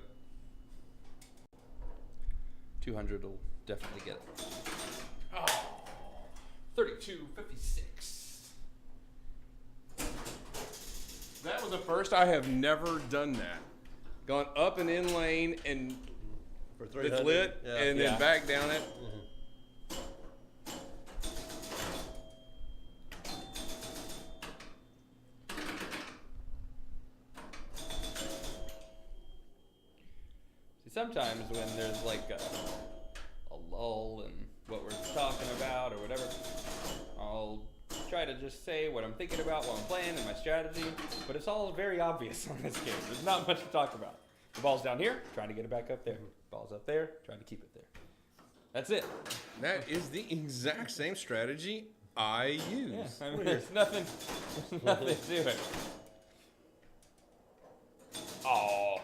200 will definitely get it. Oh. 32.56. That was a first. I have never done that. Gone up and in lane and For 300. it's lit Yeah. and Yeah. then back down it. See, sometimes when there's like a lull in what we're talking about or whatever, I'll try to just say what I'm thinking about while I'm playing and my strategy, but it's all very obvious on this game. There's not much to talk about. The ball's down here, trying to get it back up there. Ball's up there, trying to keep it there. That's it. That is the exact same strategy I use. Yeah, I mean, there's nothing to it. Oh,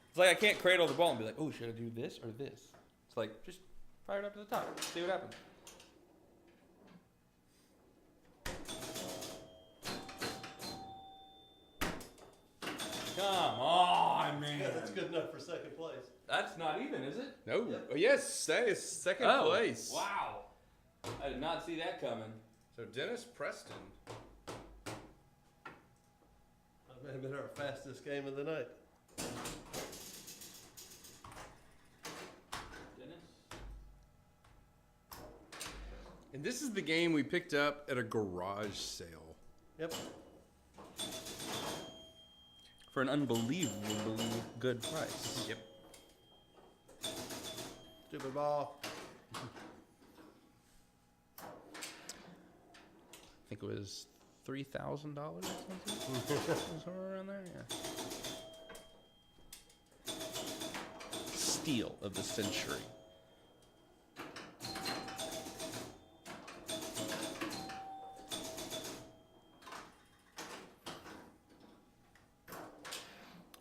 it's like I can't cradle the ball and be like, oh, should I do this or this? It's like, just fire it up to the top, see what happens. Come on, man. Yeah, that's good enough for second place. That's not even, is it? No. Oh, yes, that is second place. Wow. I did not see that coming. So Dennis Preston. That may have been our fastest game of the night. Dennis? And this is the game we picked up at a garage sale. Yep. For an unbelievably good price. Yep. Stupid ball. I think it was $3,000 or something. Somewhere around there, yeah. Steal of the century.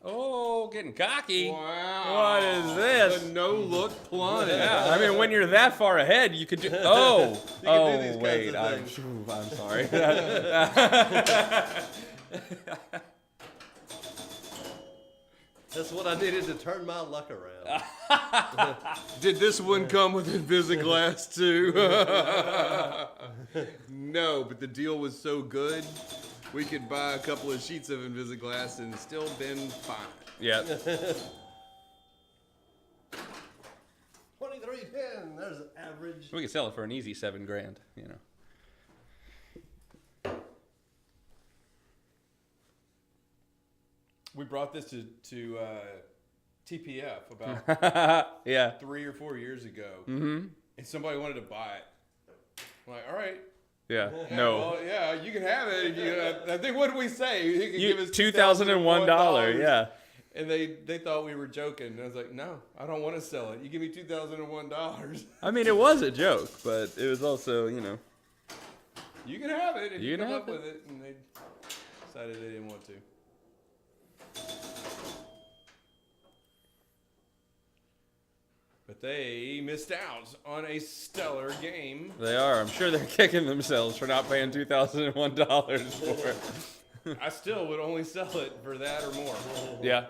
Oh, getting cocky. Wow. What is this? The no-look plunge. Yeah, I mean, when you're that far ahead, you could do. Oh, can do these kinds wait, of I'm things. sorry. That's what I needed to turn my luck around. Did this one come with Invisiglass too? No, but the deal was so good, we could buy a couple of sheets of Invisiglass and still been fine. Yeah. 2310. There's an average. We could sell it for an easy $7,000, you know. We brought this to TPF about Yeah. 3 or 4 years ago, Mm-hmm. and somebody wanted to buy it. I'm like, all right. Yeah. Yeah, No. well, yeah, you can have it. If you, I think, what did we say? You could You, give us $2,001. Yeah. And they thought we were joking. And I was like, no, I don't want to sell it. You give me $2,001. I mean, it was a joke, but it was also, you know. You can have it if You you can come have up with it. And they decided they didn't want to. But they missed out on a stellar game. They are. I'm sure they're kicking themselves for not paying $2,001 for it. I still would only sell it for that or more. Yeah.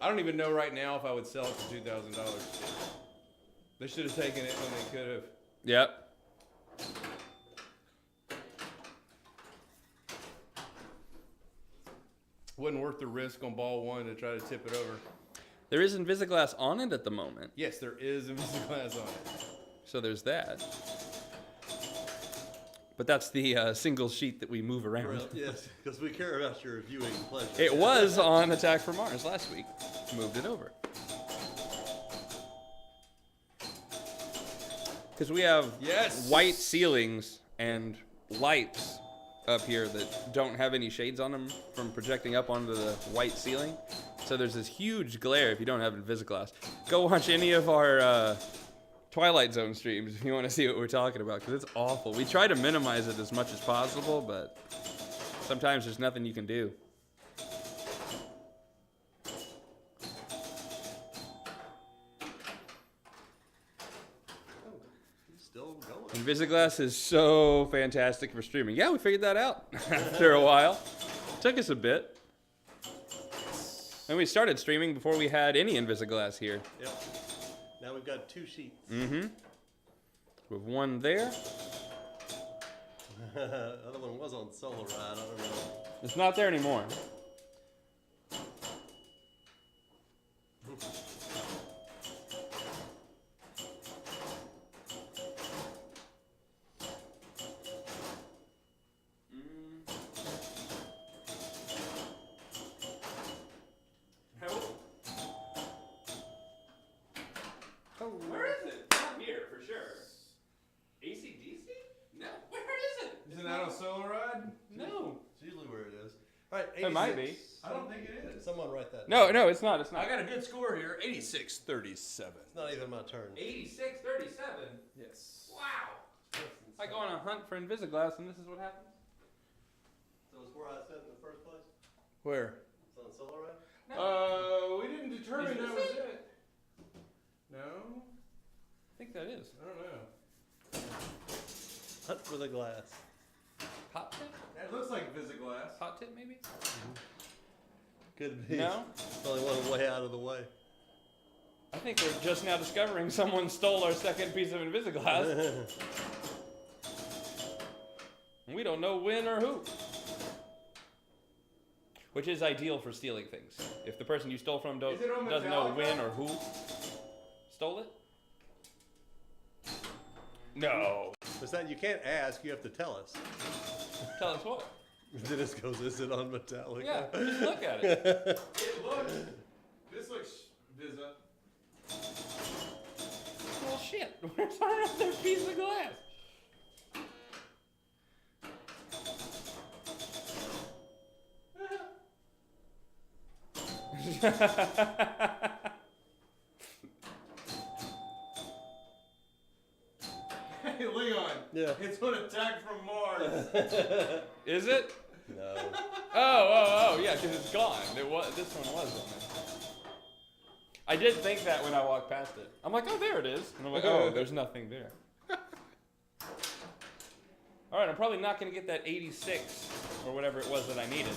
I don't even know right now if I would sell it for $2,000. They should have taken it when they could have. Yep. Wasn't worth the risk on ball one to try to tip it over. There is Invisiglass on it at the moment, Yes, there is Invisiglass on it. so there's that. But that's the single sheet that we move around. Well, yes, because we care about your viewing pleasure. It was on Attack from Mars last week. Moved it over. Because we have Yes. white ceilings and lights up here that don't have any shades on them from projecting up onto the white ceiling. so there's this huge glare if you don't have Invisiglass. Go watch any of our Twilight Zone streams if you want to see what we're talking about, because it's awful. We try to minimize it as much as possible, but sometimes there's nothing you can do. Still going. Invisiglass is so fantastic for streaming. Yeah, we figured that out after a while. Took us a bit. And we started streaming before we had any Invisiglass here. Yep. Now we've got 2 sheets. Mm-hmm. With one there. The other one was on Solo Ride. I don't know. It's not there anymore. Where is it? Not here, for sure. AC/DC? No. Where is it? Isn't that on Solo Ride? No. It's usually where it is. All right, 86. It might be. I don't think it is. Someone write that No, down. no, it's not. It's not. I got a good score here, 86-37. It's not even my turn. 86-37. Yes. Wow. I go on a hunt for Invisiglass, and this is what happens. So it's where I said in the first place? Where? It's on Solo Ride? We didn't determine Is that this was it. No? I think that is. I don't know. Hunt for the glass. Hot tip? It looks like Invisiglass. Hot tip, maybe? Could be. No? It's only one way out of the way. I think we're just now discovering someone stole our second piece of Invisiglass. And we don't know when or who. Which is ideal for stealing things. If the person you stole from Is it on doesn't know Metallica? when or who stole it. No. It's that you can't ask, you have to tell us. Tell us what? Dennis goes, is it on Metallica? Yeah, just look at it. It looks. This looks Visa. Well, shit. Where's our other piece of glass? Hey, Leon. Yeah. It's an attack from Mars. Is it? No. Oh, yeah, because it's gone. It was. This one was on there. I did think that when I walked past it. I'm like, oh, there it is. And I'm like, oh, there's nothing there. All right, I'm probably not going to get that 86 or whatever it was that I needed.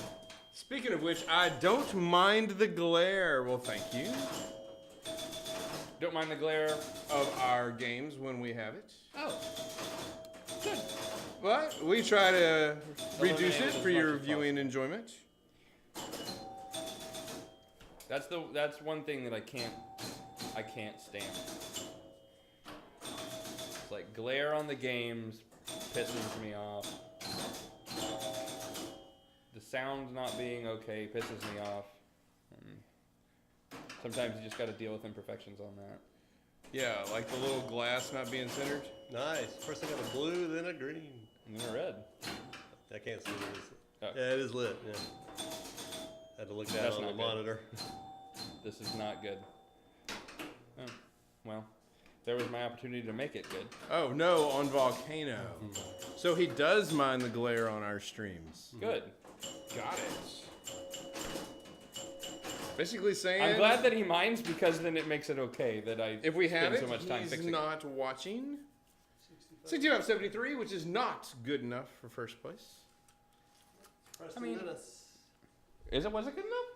Speaking of which, I don't mind the glare. Well, thank you. Don't mind the glare. Of our games when we have it. Oh, good. But we try to reduce Eliminate it as for much your as viewing enjoyment. That's one thing that I can't stand. It's like glare on the games pisses me off. The sound not being okay pisses me off. Sometimes you just got to deal with imperfections on that. Yeah, like the little glass not being centered. Nice. First I got a blue, then a green. And then red. I can't see it. Oh. Yeah, it is lit. Yeah. Had to look down That's on the not good. monitor. This is not good. Oh, well, there was my opportunity to make it good. Oh no, on Volcano. So he does mind the glare on our streams. Good. Got it. Basically saying, I'm glad that he minds because then it makes it okay that I if we have spend it, so much time he's fixing not watching. 62 out of 73, which is not good enough for first place. Preston mean- Dennis. it. Was it good enough?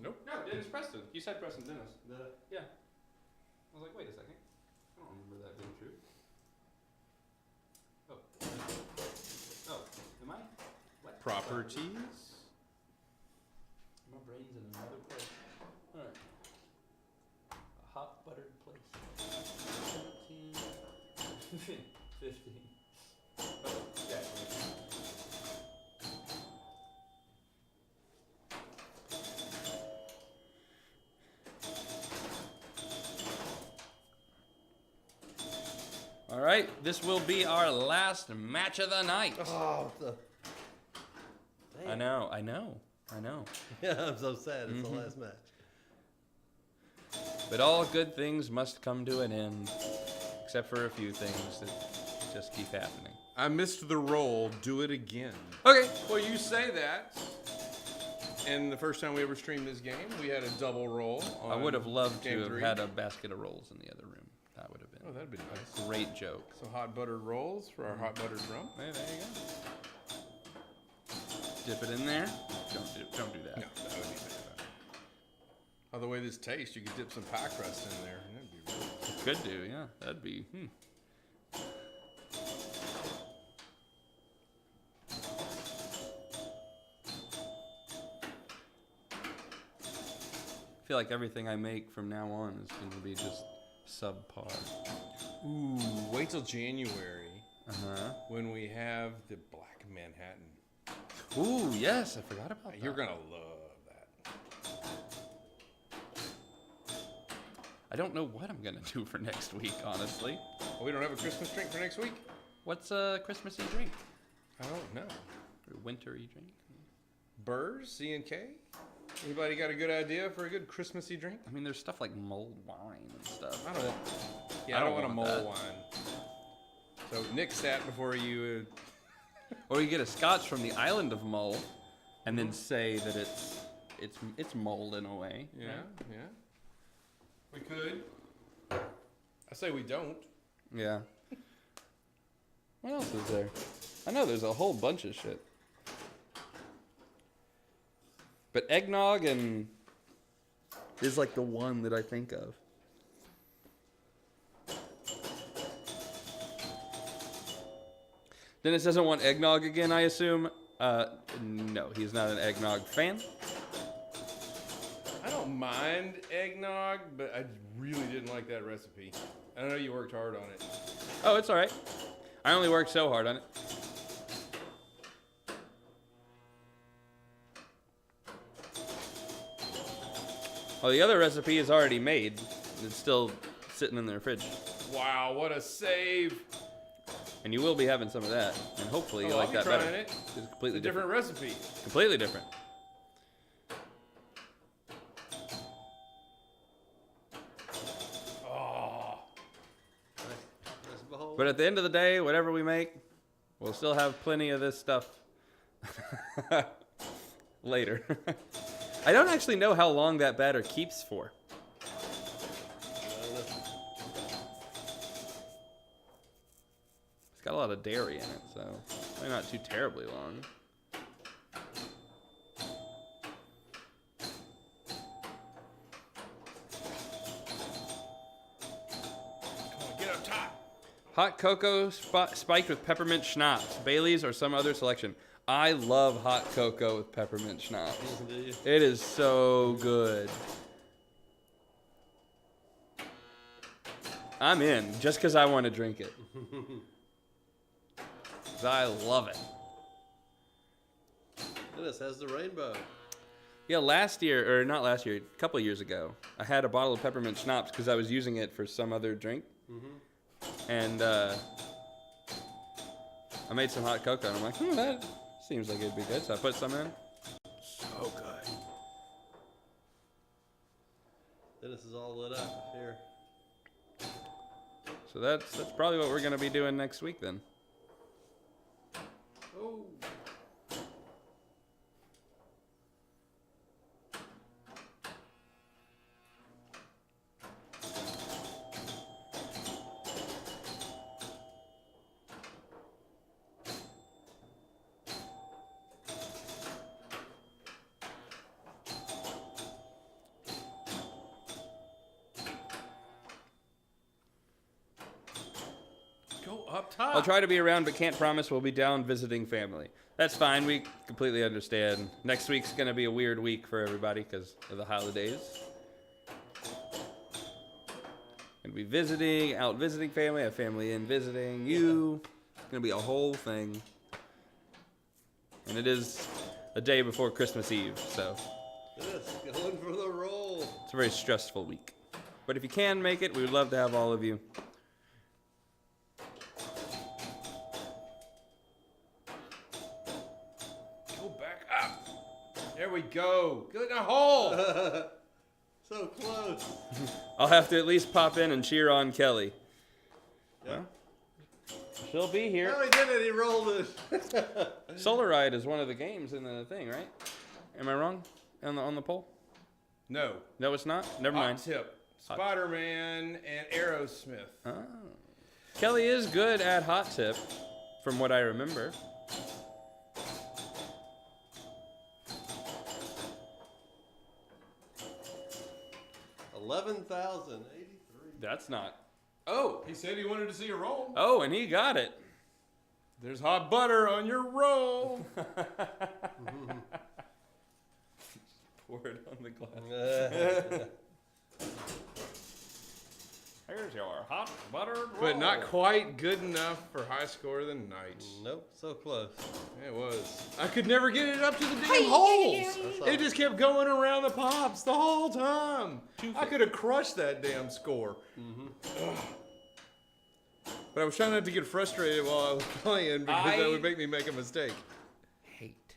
Nope. No, Dennis Preston. You said Preston Dennis. The- Yeah. I was like, wait a second. I don't remember that being true. Oh. Oh, am I? What? Properties. My brain's in another place. Alright. A hot buttered place. 17. 15. Oh, yeah. Alright, this will be our last match of the night. Oh, the. I know. Yeah, I'm so sad. It's the last match. But all good things must come to an end, except for a few things that just keep happening. I missed the roll. Do it again. Okay. Well, you say that. And the first time we ever streamed this game, we had a double roll. I would have loved to game have 3. had a basket of rolls in the other room. That would have been Oh, that'd be nice. a great joke. So hot buttered rolls for our hot buttered rum. Hey, there you go. Dip it in there. Don't do that. No, that would be bad. Oh, the way this tastes, you could dip some pie crust in there. And that'd be really Could do, yeah. That'd be. I feel like everything I make from now on is going to be just subpar. Ooh, wait till January When we have the Black Manhattan. Ooh, yes, I forgot about that. You're gonna love that. I don't know what I'm gonna do for next week, honestly. Oh, we don't have a Christmas drink for next week? What's a Christmassy drink? I don't know. Or wintry drink? Burrs, C&K? Anybody got a good idea for a good Christmassy drink? I mean, there's stuff like mulled wine and stuff. I don't want. Yeah, I don't want a mulled wine. So nix that before you. Or you get a scotch from the island of Mull, and then say that it's mulled in a way. Yeah, right? yeah. We could. I say we don't. Yeah. What else is there? I know there's a whole bunch of shit. But eggnog and is like the one that I think of. Dennis doesn't want eggnog again, I assume. No, he's not an eggnog fan. I don't mind eggnog, but I really didn't like that recipe. I know you worked hard on it. Oh, it's all right. I only worked so hard on it. Oh, the other recipe is already made. It's still sitting in their fridge. Wow, what a save! And you will be having some of that. And hopefully you I'll like be that trying better. it. It's completely It's a different recipe. Completely different. Oh, But at the end of the day, whatever we make, we'll still have plenty of this stuff later. I don't actually know how long that batter keeps for. It's got a lot of dairy in it, so probably not too terribly long. come on, get up top. Hot cocoa spiked with peppermint schnapps, Bailey's or some other selection. I love hot cocoa with peppermint schnapps. It is so good. I'm in, just because I want to drink it. 'Cause I love it. Dennis has the rainbow. Yeah, last year, or not last year, a couple of years ago, I had a bottle of peppermint schnapps because I was using it for some other drink. And I made some hot cocoa, and I'm like, that seems like it'd be good. So I put some in. So good. Dennis is all lit up here. So that's probably what we're going to be doing next week then. Oh. Go up top. I'll try to be around, but can't promise we'll be down visiting family. That's fine. We completely understand. Next week's going to be a weird week for everybody because of the holidays. Gonna be visiting, out visiting family, have family in visiting you. It's gonna be a whole thing. And it is a day before Christmas Eve, so Dennis, going for the roll. it's a very stressful week. But if you can make it, we would love to have all of you. Go back up. There we go. Good in a hole. So close. I'll have to at least pop in and cheer on Kelly. Yeah. She'll be here. No, he did it. He rolled it. Solar Ride is one of the games in the thing, right? Am I wrong? On the poll? No. No, it's not. Never Hot mind. Tip, Spider-Man, and Aerosmith. Oh. Kelly is good at Hot Tip, from what I remember. $11,083. That's not. Oh, he said he wanted to see a roll. Oh, and he got it. There's hot butter on your roll. Pour it on the glass. Here's your hot buttered roll. But not quite good enough for high score of the night. Nope, so close. It was. I could never get it up to the damn holes. It just kept going around the pops the whole time. I could have crushed that damn score. But I was trying not to get frustrated while I was playing because that would make me make a mistake. Hate.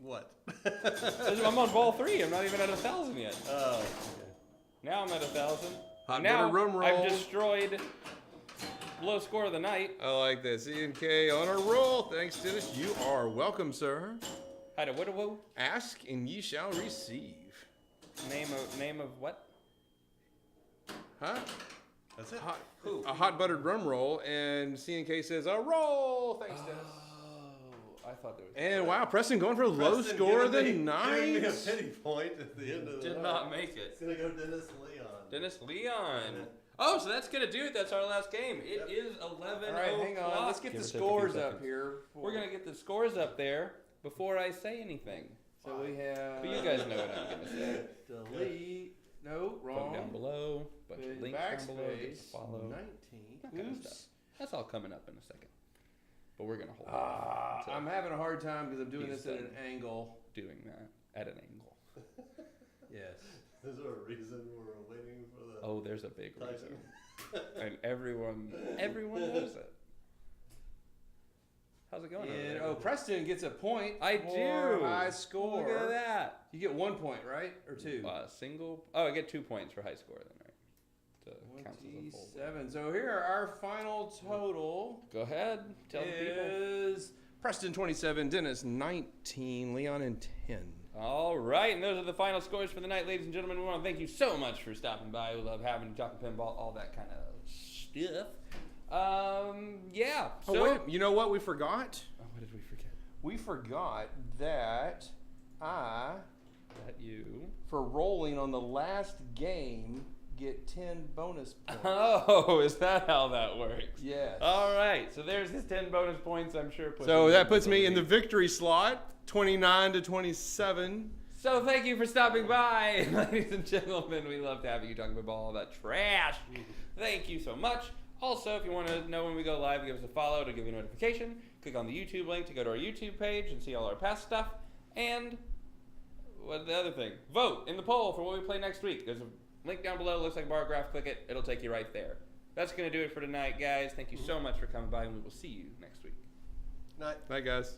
What? I'm on ball 3. I'm not even at 1,000 yet. Oh, okay. Now I'm at 1,000. Hot Now butter rum roll. I've destroyed low score of the night. I like this. E&K on a roll. Thanks, Dennis. You are welcome, sir. Hi to Widow. Ask and ye shall receive. Name of what? Huh? That's it. A hot buttered rum roll, and C&K says a roll. Thanks, Dennis. Oh, I thought there was. And wow, Preston going for a low Preston score of the giving me a night. pity point at the end of the Did night. not make it. It's gonna go Dennis Leon. Dennis Leon. Oh, so that's gonna do it. That's our last game. It is 11. All right, hang on. Let's get the scores up here. We're gonna get the scores up there before I say anything. So we have. But you guys know what I'm gonna say. Delete. No, Put 'em wrong. down below. Bunch of links down below. Get to Backspace. follow. 19. That kind of Oops. stuff. That's all coming up in a second. But we're gonna hold off I'm having a hard time because I'm doing He's this at done. an angle. doing that at an angle. Yes. Is there a reason we're waiting for the Oh, there's a big Tyson? reason, and everyone knows it. How's it going? over And, there? oh, Preston gets a point. I for do. high score. Look at that. You get 1 point, right? Or 2? Single. Oh, I get 2 points for high score then, right? So it counts as a full. 27. So here are our final total. Go ahead. Tell the people. Is Preston 27, Dennis 19, Leon and 10. All right, and those are the final scores for the night, ladies and gentlemen. We want to thank you so much for stopping by. We love having you, talking pinball, all that kind of stuff. Yeah. So, Oh, wait, you know what we forgot? Oh, what did we forget? We forgot that That you. For rolling on the last game, get 10 bonus points. Oh, is that how that works? Yes. All right, so there's his 10 bonus points. I'm sure. So that puts me in the victory slot, 29 to 27. So thank you for stopping by, ladies and gentlemen. We loved having you talking about all that trash. Thank you so much. Also, if you want to know when we go live, give us a follow to give you a notification. Click on the YouTube link to go to our YouTube page and see all our past stuff. And what's the other thing? Vote in the poll for what we play next week. There's a link down below. Looks like a bar graph. Click it. It'll take you right there. That's going to do it for tonight, guys. Thank you so much for coming by, and we will see you next week. Night. Bye, guys.